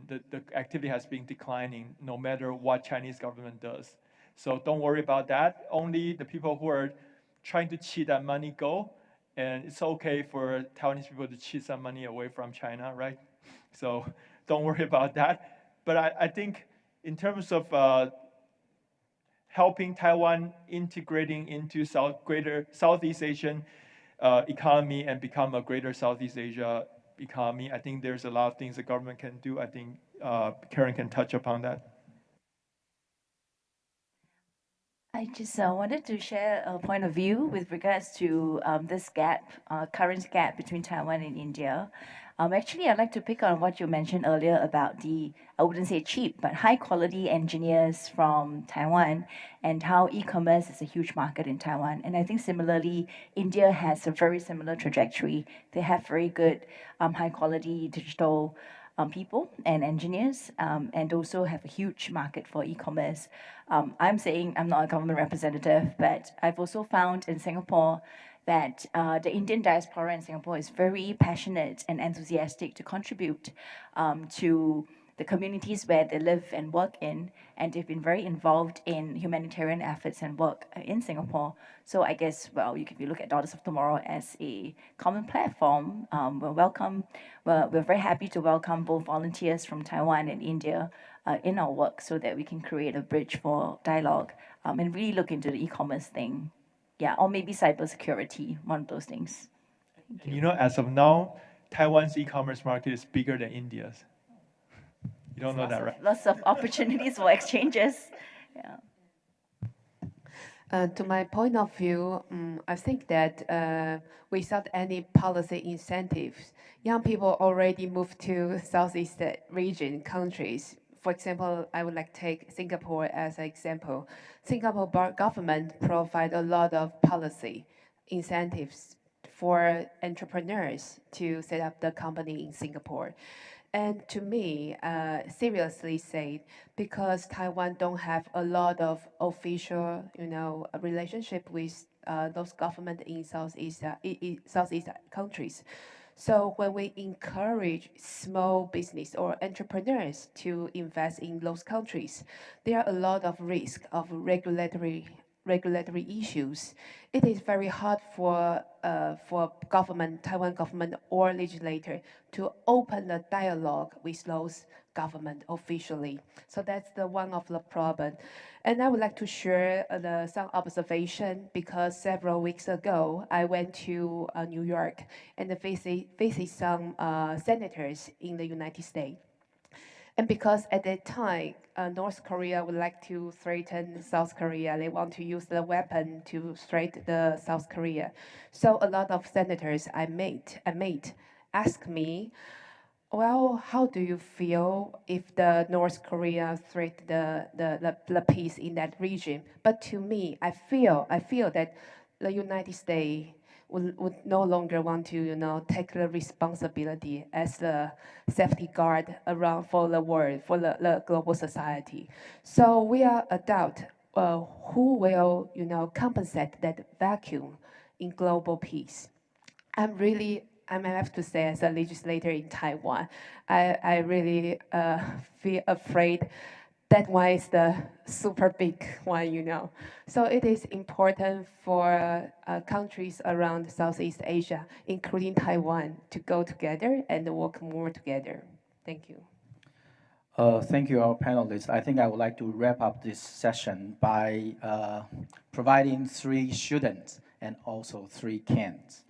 the activity has been declining no matter what Chinese government does. So don't worry about that. Only the people who are trying to cheat that money go, and it's okay for Taiwanese people to cheat some money away from China, right? So don't worry about that. But I think in terms of helping Taiwan integrating into greater Southeast Asian economy and become a greater Southeast Asia economy, I think there's a lot of things the government can do. I think Karen can touch upon that. I just wanted to share a point of view with regards to this gap, current gap between Taiwan and India. Actually, I'd like to pick on what you mentioned earlier about I wouldn't say cheap, but high quality engineers from Taiwan, and how e-commerce is a huge market in Taiwan. And I think similarly, India has a very similar trajectory. They have very good high quality digital people and engineers, and also have a huge market for e-commerce. I'm saying I'm not a government representative, but I've also found in Singapore that the Indian diaspora in Singapore is very passionate and enthusiastic to contribute to the communities where they live and work in, and they've been very involved in humanitarian efforts and work in Singapore. So I guess, well, if you look at Daughters of Tomorrow as a common platform, we're very happy to welcome both volunteers from Taiwan and India in our work, so that we can create a bridge for dialogue and really look into the e-commerce thing. Yeah, or maybe cybersecurity, one of those things. You know, as of now, Taiwan's e-commerce market is bigger than India's. You don't know that, right? Lots of opportunities for exchanges. Yeah. To my point of view, I think that without any policy incentives, young people already move to Southeast region countries for example, I would like to take Singapore as an example. Singapore government provide a lot of policy incentives for entrepreneurs to set up the company in Singapore. And to me, seriously said, because Taiwan don't have a lot of official, relationship with those government in Southeast countries. So when we encourage small business or entrepreneurs to invest in those countries, there are a lot of risk of regulatory issues. It is very hard for government, Taiwan government or legislator to open the dialogue with those government officially. So that's the one of the problem. And I would like to share some observation because several weeks ago, I went to New York and visited some senators in the United States. And because at that time, North Korea would like to threaten South Korea. They want to use the weapon to threaten the South Korea. So a lot of senators I met asked me, well, how do you feel if the North Korea threat the peace in that region? But to me, I feel that the United States would no longer want to, take the responsibility as the safety guard around for the world, for the global society. So we are a doubt who will, compensate that vacuum in global peace. I have to say, as a legislator in Taiwan, I really feel afraid that one is the super big one, So it is important for countries around Southeast Asia, including Taiwan, to go together and work more together. Thank you. Thank you, our panelists. I think I would like to wrap up this session by providing 3 students and also 3 cans.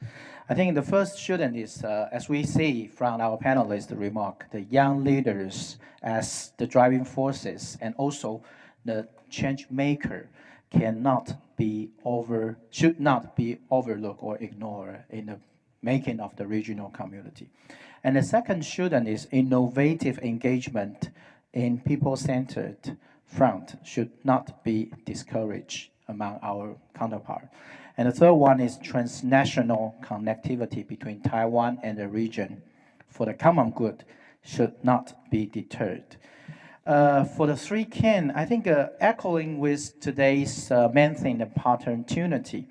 I think the first student is, as we see from our panelists' remark, the young leaders as the driving forces and also the change maker should not be overlooked or ignored in the making of the regional community. And the second student is innovative engagement in people-centered front should not be discouraged among our counterparts. And the third one is transnational connectivity between Taiwan and the region for the common good should not be deterred. For the 3 can, I think echoing with today's main thing, the opportunity,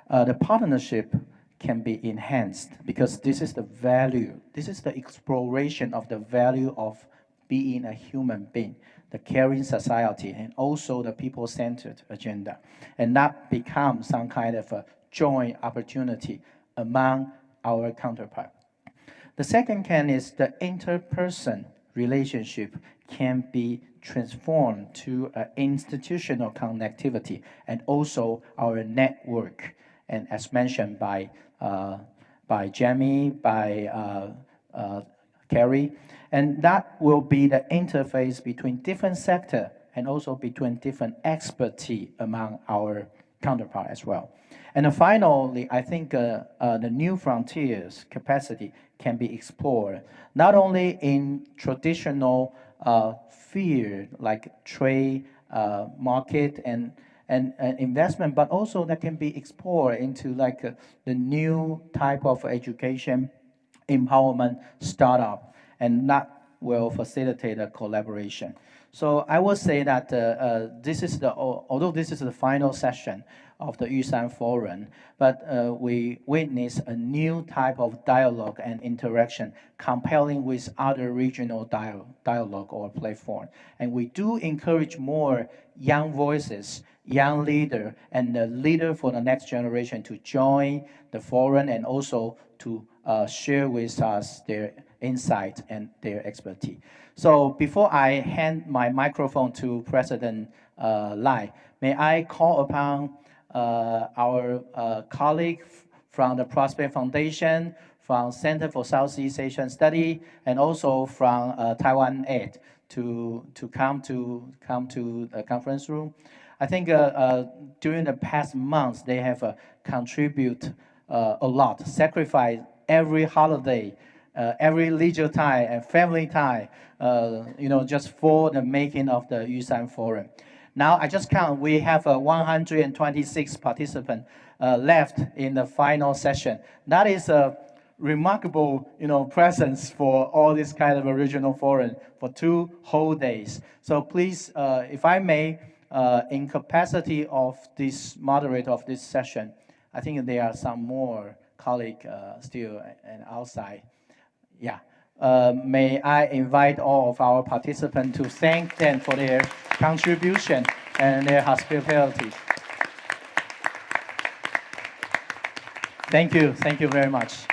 the partnership can be enhanced because this is the value, this is the exploration of the value of being a human being, the caring society, and also the people-centered agenda. And that becomes some kind of a joint opportunity among our counterparts. The second can is the interperson relationship can be transformed to an institutional connectivity and also our network. And as mentioned by Jamie, by Carrie, and that will be the interface between different sectors and also between different expertise among our counterparts as well. And then finally, I think the new frontiers capacity can be explored, not only in traditional field like trade, market, and investment, but also that can be explored into like the new type of education, empowerment, startup, and that will facilitate a collaboration. So I would say that although this is the final session of the Yushan Forum, but we witness a new type of dialogue and interaction compelling with other regional dialogue or platform. And we do encourage more young voices, young leader, and the leader for the next generation to join the forum and also to share with us their insight and their expertise. So before I hand my microphone to President Lai, may I call upon our colleague from the Prospect Foundation, from Center for Southeast Asian Study, and also from Taiwan Ed to come to the conference room. I think during the past months, they have contributed a lot, sacrificed every holiday every leisure time and family time, just for the making of the Yushan Forum. Now, I just count, we have 126 participants left in the final session. That is a remarkable, presence for all this kind of a regional forum for 2 whole days. So please, if I may, in capacity of this moderator of this session, I think there are some more colleagues still and outside. Yeah. May I invite all of our participants to thank them for their contribution and their hospitality. Thank you very much.